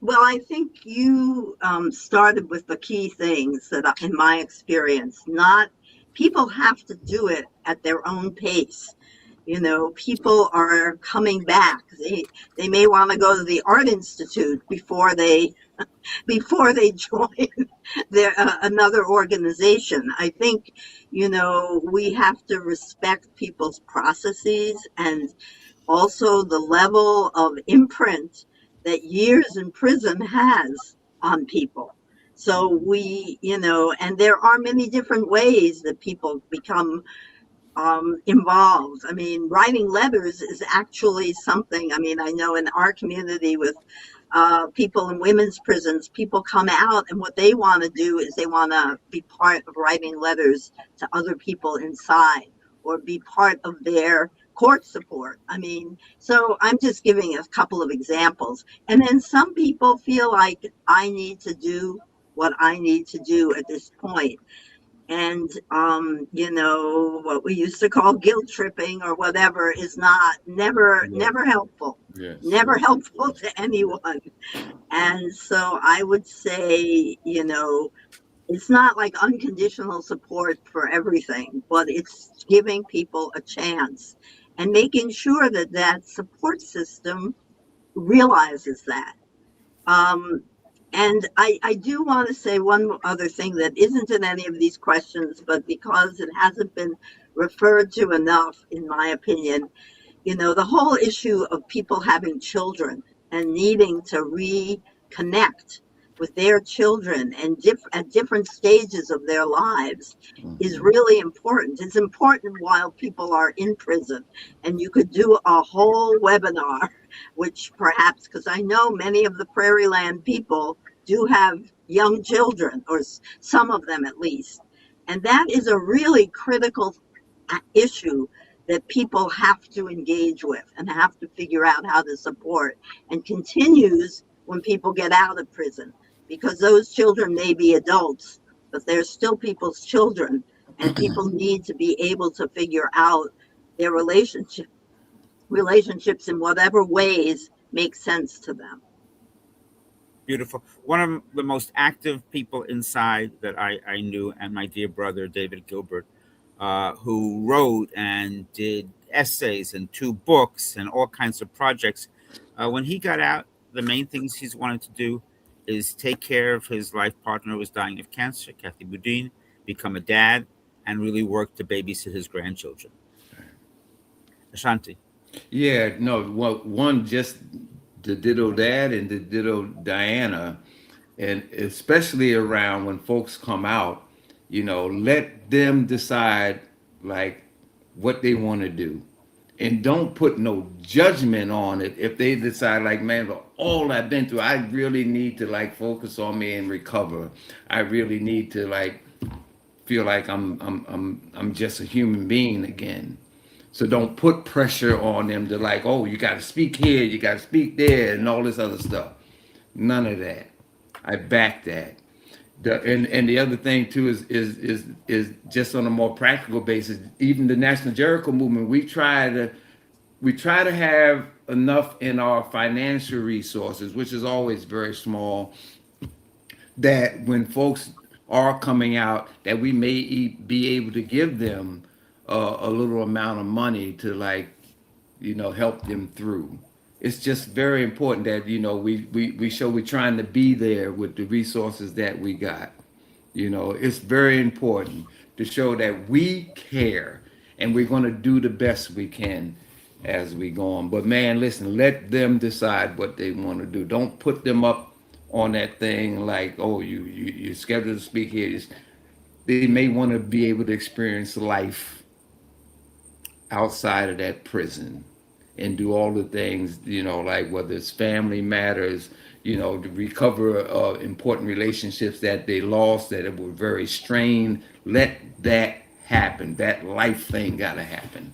S13: Well, I think you started with the key things that, in my experience, people have to do it at their own pace. You know, people are coming back. They may want to go to the Art Institute before they join another organization. I think, you know, we have to respect people's processes and also the level of imprint that years in prison has on people. So we, and there are many different ways that people become involved. I mean, writing letters is actually something. I mean, I know in our community with people in women's prisons, people come out and what they want to do is they want to be part of writing letters to other people inside or be part of their court support. I mean, so I'm just giving a couple of examples. And then some people feel like I need to do what I need to do at this point. And, what we used to call guilt tripping or whatever is never helpful.
S12: Yes.
S13: Never helpful to anyone. And so I would say, it's not like unconditional support for everything, but it's giving people a chance and making sure that that support system realizes that. And I do want to say one other thing that isn't in any of these questions, but because it hasn't been referred to enough, in my opinion, the whole issue of people having children and needing to reconnect with their children and at different stages of their lives is really important. It's important while people are in prison. And you could do a whole webinar, which perhaps, because I know many of the Prairieland people do have young children, or some of them at least. And that is a really critical issue that people have to engage with and have to figure out how to support, and continues when people get out of prison. Because those children may be adults, but they're still people's children, and people need to be able to figure out their relationships in whatever ways make sense to them.
S11: Beautiful. One of the most active people inside that I knew, and my dear brother, David Gilbert, who wrote and did essays and 2 books and all kinds of projects. When he got out, the main things he's wanted to do is take care of his life partner who was dying of cancer, Kathy Boudin, become a dad, and really work to babysit his grandchildren. Ashanti.
S12: Yeah, no, well, one, just the ditto dad and the ditto Diana, and especially around when folks come out, let them decide like what they want to do. And don't put no judgment on it if they decide like, man, for all I've been through, I really need to like focus on me and recover. I really need to like feel like I'm just a human being again. So don't put pressure on them to like, oh, you got to speak here, you got to speak there, and all this other stuff. None of that. I back that. And the other thing too is just on a more practical basis. Even the National Jericho movement, we try to have enough in our financial resources, which is always very small, that when folks are coming out, that we may be able to give them a little amount of money to like, help them through. It's just very important that, we show we're trying to be there with the resources that we got. It's very important to show that we care and we're going to do the best we can as we go on. But man, listen, let them decide what they want to do. Don't put them up on that thing like, oh, you're scheduled to speak here. They may want to be able to experience life outside of that prison and do all the things, like whether it's family matters, to recover important relationships that they lost, that were very strained. Let that happen. That life thing got to happen.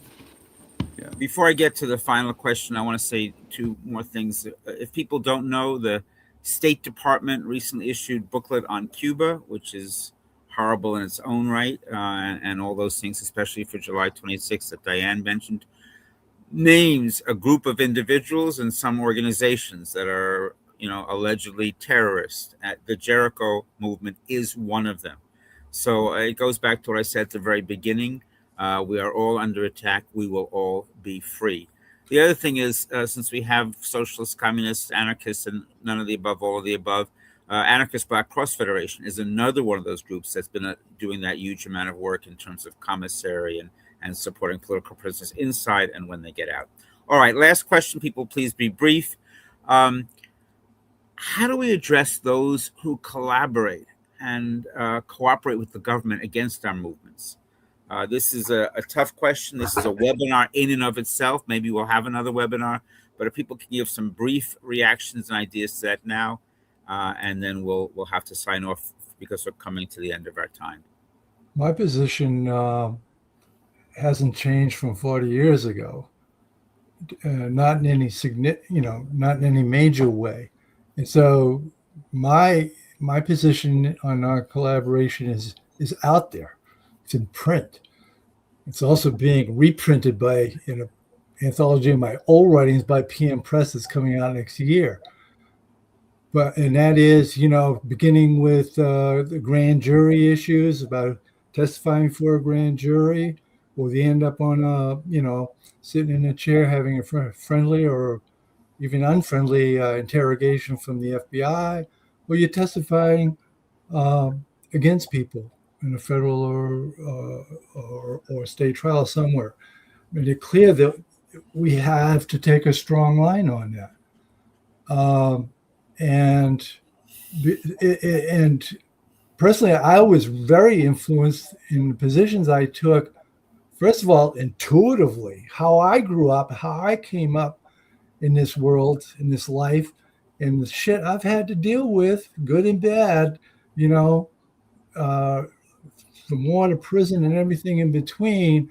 S12: Yeah.
S11: Before I get to the final question, I want to say 2 more things. If people don't know, the State Department recently issued a booklet on Cuba, which is horrible in its own right, and all those things, especially for July 26th that Diane mentioned, names a group of individuals and some organizations that are, allegedly terrorists. The Jericho movement is one of them. So it goes back to what I said at the very beginning. We are all under attack. We will all be free. The other thing is, since we have socialists, communists, anarchists, and none of the above, all of the above, Anarchist Black Cross Federation is another one of those groups that's been doing that huge amount of work in terms of commissary and supporting political prisoners inside and when they get out. All right, last question, people, please be brief. How do we address those who collaborate and cooperate with the government against our movements? This is a tough question. This is a webinar in and of itself. Maybe we'll have another webinar, but if people can give some brief reactions and ideas to that now, and then we'll have to sign off because we're coming to the end of our time.
S14: My position hasn't changed from 40 years ago, not in any not in any major way. And so my position on our collaboration is out there. It's in print. It's also being reprinted by an anthology of my old writings by PM Press that's coming out next year. And that is, beginning with the grand jury issues about testifying for a grand jury, or they end up on sitting in a chair having a friendly or even unfriendly interrogation from the FBI, or you're testifying against people in a federal or state trial somewhere. I mean, it's clear that we have to take a strong line on that. And personally, I was very influenced in the positions I took. First of all, intuitively, how I grew up, how I came up in this world, in this life, and the shit I've had to deal with, good and bad, from war to prison and everything in between.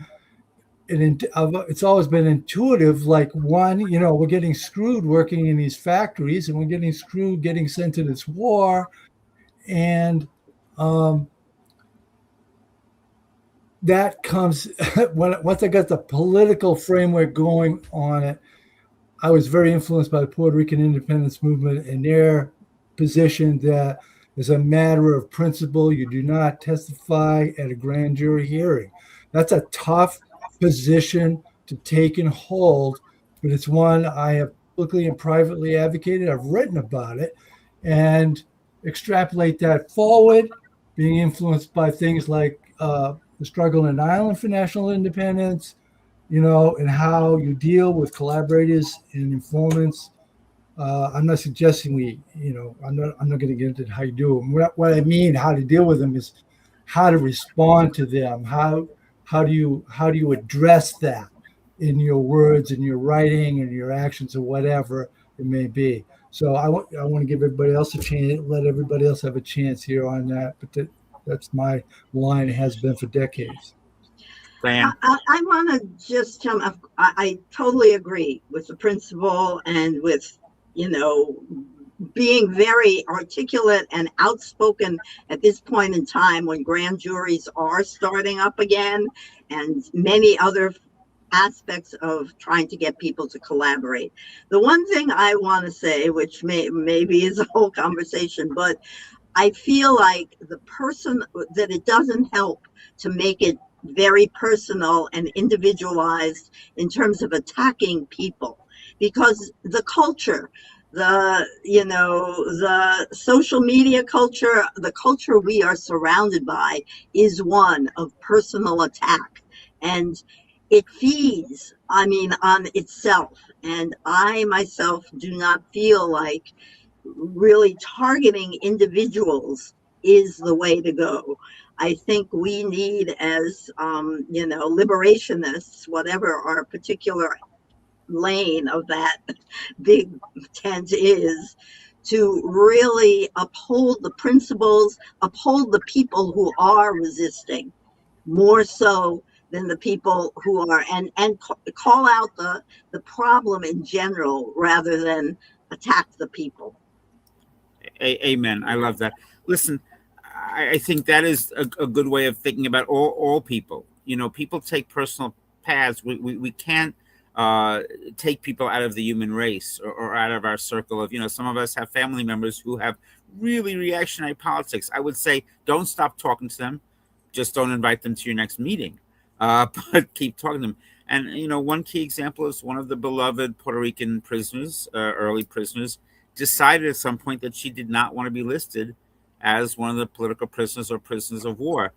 S14: It's always been intuitive. Like, one, we're getting screwed working in these factories, and we're getting screwed getting sent to this war. And that comes once I got the political framework going on it. I was very influenced by the Puerto Rican independence movement and their position that as a matter of principle, you do not testify at a grand jury hearing. That's a tough position to take and hold, but it's one I have publicly and privately advocated. I've written about it, and extrapolate that forward, being influenced by things like the struggle in Ireland for national independence, and how you deal with collaborators and informants. I'm not suggesting I'm not going to get into how you do them. What I mean, how to deal with them, is how to respond to them. How do you address that in your words, in your writing, and your actions, or whatever it may be. So I want to give everybody else a chance, let everybody else have a chance here on that. But that's my line. It has been for decades.
S13: I want to just tell them, I totally agree with the principle and with, being very articulate and outspoken at this point in time when grand juries are starting up again, and many other aspects of trying to get people to collaborate. The one thing I want to say, which maybe is a whole conversation, but I feel like that it doesn't help to make it very personal and individualized in terms of attacking people, because the culture, the social media culture, the culture we are surrounded by is one of personal attack, and it feeds, on itself. And I myself do not feel like really targeting individuals is the way to go. I think we need, as liberationists, whatever our particular lane of that big tent is, to really uphold the principles, uphold the people who are resisting, more so than the people who are, and call out the problem in general rather than attack the people.
S11: Amen. I love that. Listen, I think that is a good way of thinking about all people. People take personal paths. We can't take people out of the human race or out of our circle of, some of us have family members who have really reactionary politics. I would say, don't stop talking to them. Just don't invite them to your next meeting, but keep talking to them. And, one key example is one of the beloved Puerto Rican prisoners, early prisoners, decided at some point that she did not want to be listed as one of the political prisoners or prisoners of war.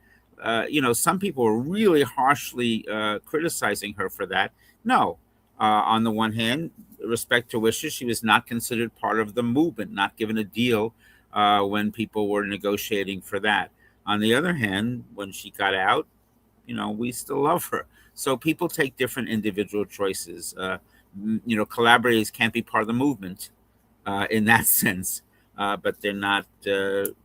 S11: Some people were really harshly criticizing her for that. No, On the one hand, respect her wishes, she was not considered part of the movement, not given a deal when people were negotiating for that. On the other hand, when she got out, we still love her. So people take different individual choices. Collaborators can't be part of the movement in that sense, but they're not,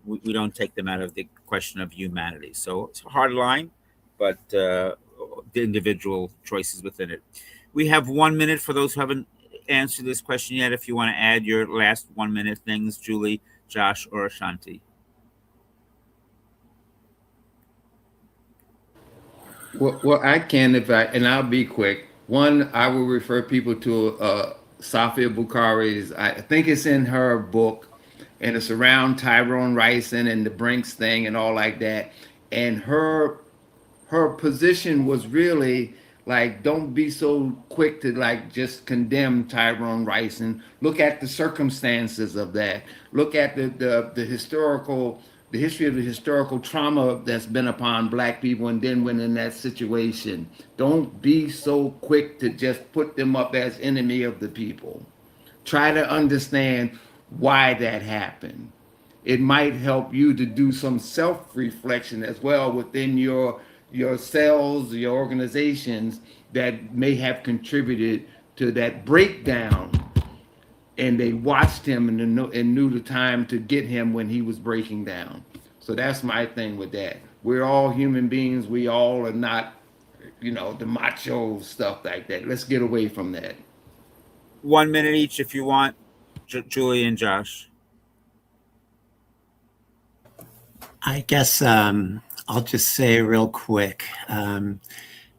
S11: we don't take them out of the question of humanity. So it's a hard line, but the individual choices within it. We have 1 minute for those who haven't answered this question yet. If you want to add your last 1 minute things, Julie, Josh, or Ashanti.
S12: Well, I can and I'll be quick. One, I will refer people to Safia Bukhari's, I think it's in her book, and it's around Tyrone Ricin and the Brinks thing and all like that. And her position was really like, don't be so quick to like just condemn Tyrone Ricin. Look at the circumstances of that. Look at the history of the historical trauma that's been upon Black people, and then when in that situation, don't be so quick to just put them up as enemy of the people. Try to understand why that happened. It might help you to do some self-reflection as well within your cells, your organizations that may have contributed to that breakdown. And they watched him and knew the time to get him when he was breaking down. So that's my thing with that. We're all human beings. We all are not, the macho stuff like that. Let's get away from that.
S11: 1 minute each if you want, Julie and Josh.
S15: I guess I'll just say real quick,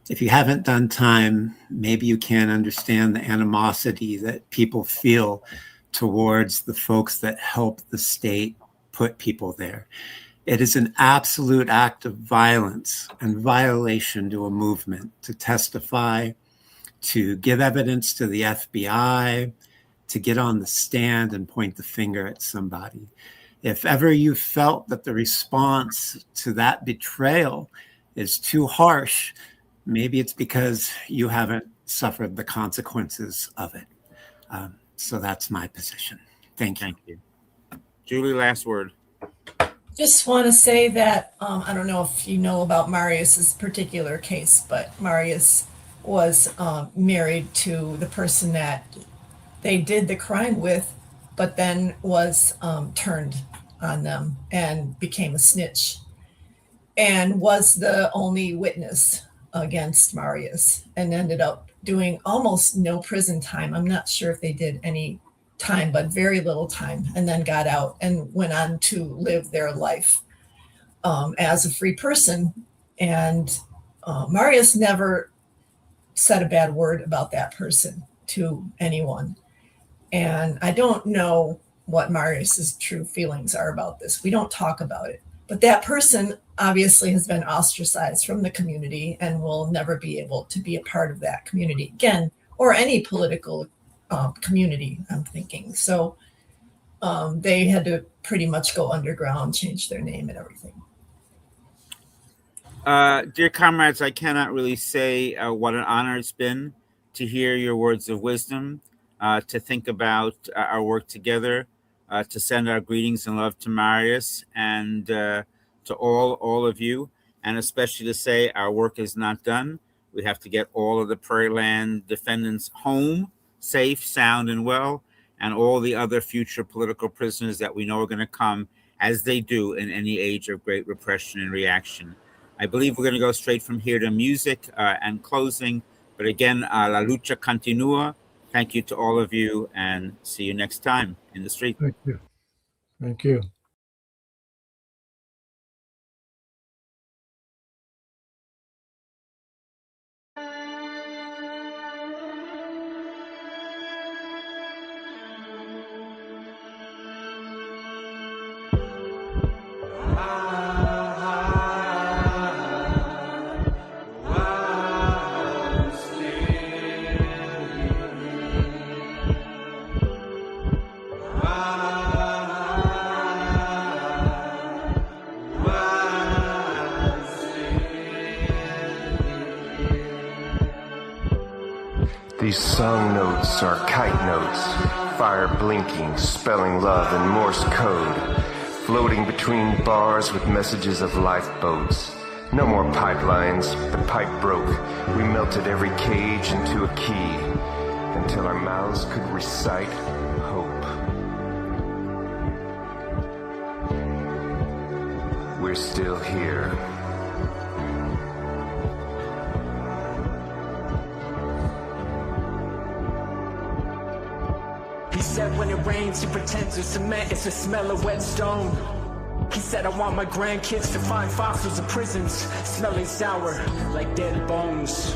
S15: if you haven't done time, maybe you can't understand the animosity that people feel towards the folks that help the state put people there. It is an absolute act of violence and violation to a movement to testify, to give evidence to the FBI, to get on the stand and point the finger at somebody. If ever you felt that the response to that betrayal is too harsh, maybe it's because you haven't suffered the consequences of it. So that's my position. Thank you.
S11: Julie, last word.
S9: Just want to say that I don't know if you know about Marius's particular case, but Marius was married to the person that they did the crime with, but then was turned on them and became a snitch and was the only witness against Marius and ended up doing almost no prison time. I'm not sure if they did any time, but very little time, and then got out and went on to live their life as a free person. And Marius never said a bad word about that person to anyone. And I don't know what Marius's true feelings are about this. We don't talk about it. But that person obviously has been ostracized from the community and will never be able to be a part of that community again, or any political community, I'm thinking. So they had to pretty much go underground, change their name and everything.
S11: Dear comrades, I cannot really say what an honor it's been to hear your words of wisdom, to think about our work together, to send our greetings and love to Marius and to all of you, and especially to say our work is not done. We have to get all of the Prairieland defendants home, safe, sound, and well, and all the other future political prisoners that we know are going to come, as they do in any age of great repression and reaction. I believe we're going to go straight from here to music and closing. But again, la lucha continua. Thank you to all of you, and see you next time in the street.
S14: Thank you. Thank you.
S16: These song notes are kite notes, fire blinking, spelling love in Morse code, floating between bars with messages of lifeboats. No more pipelines, the pipe broke. We melted every cage into a key until our mouths could recite hope. We're still here.
S17: He said when it rains, he pretends it's cement, it's the smell of wet stone. He said I want my grandkids to find fossils of prisons, smelling sour like dead bones.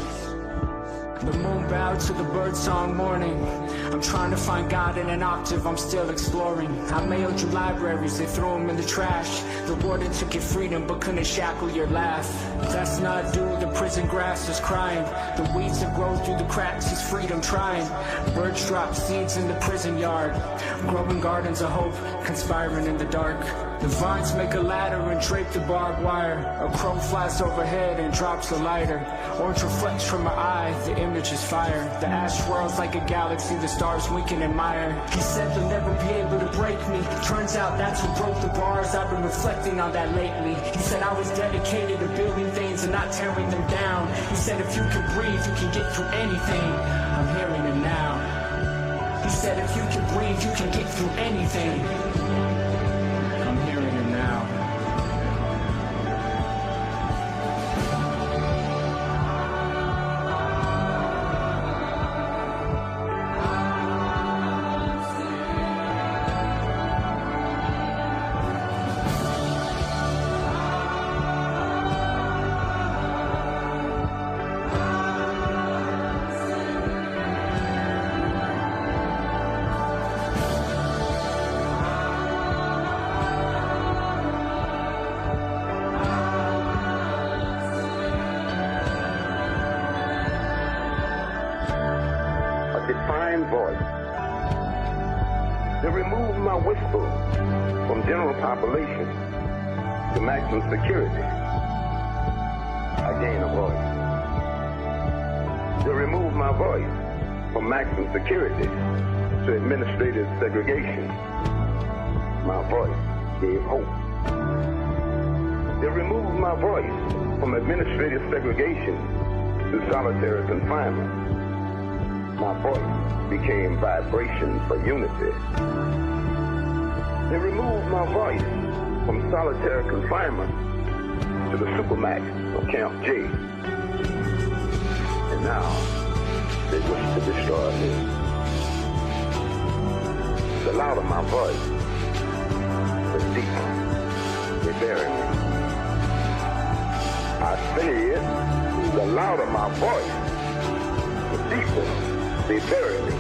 S17: The moon bowed to the birdsong morning. I'm trying to find God in an octave, I'm still exploring. I mailed you libraries, they threw them in the trash. The warden took your freedom but couldn't shackle your laugh. That's not due, the prison grass is crying. The weeds that grow through the cracks is freedom trying. Birds drop seeds in the prison yard. Growing gardens of hope, conspiring in the dark. The vines make a ladder and drape the barbed wire. A crow flies overhead and drops a lighter. Orange reflects from my eye, the image is fire. The ash swirls like a galaxy, the stars we can admire. He said they'll never be able to break me. Turns out that's what broke the bars, I've been reflecting on that lately. He said I was dedicated to building things and not tearing them down. He said if you can breathe, you can get through anything. I'm hearing it now. He said if you can breathe, you can get through anything. I'm hearing it now.
S18: Population to maximum security, I gain a voice. To remove my voice from maximum security to administrative segregation, my voice gave hope. To remove my voice from administrative segregation to solitary confinement, my voice became vibration for unity. They removed my voice from solitary confinement to the Supermax of Camp J. And now they wish to destroy me. The louder my voice, the deeper they bury me. I say it, the louder my voice, the deeper they bury me.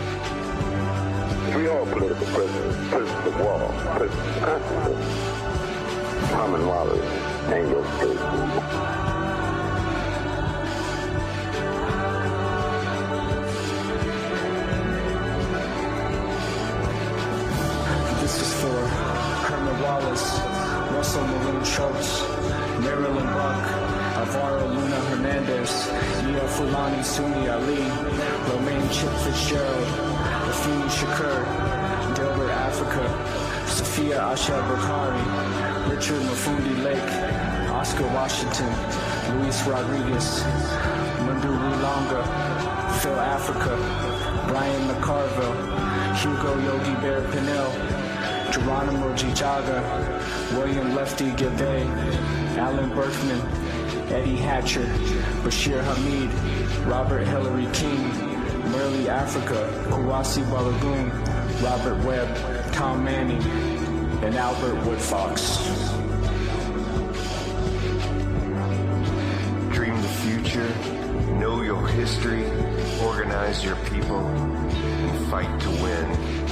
S18: We all political prisoners, prisoners of war, prisoners of consciousness, common wallets, Anglo prisoners.
S17: This is for Herman Wallace, Russell Maroon Schultz, Marilyn Buck, Alvaro Luna Hernandez, E.L. Fulani Suni Ali, Romaine Chip Fitzgerald, Rafini Shakur, Delbert Africa, Sophia Asha Bukhari, Richard Mafundi Lake, Oscar Washington, Luis Rodriguez, Mundu Wilonga, Phil Africa, Brian McCarville, Hugo Yogi Bear Pinnell, Geronimo Gijaga, William Lefty Gilday, Alan Berkman, Eddie Hatcher, Bashir Hamid, Robert Hillary King, Merle Africa, Kawasi Balagoon, Robert Webb, Tom Manning, and Albert Woodfox.
S16: Dream the future, know your history, organize your people, and fight to win.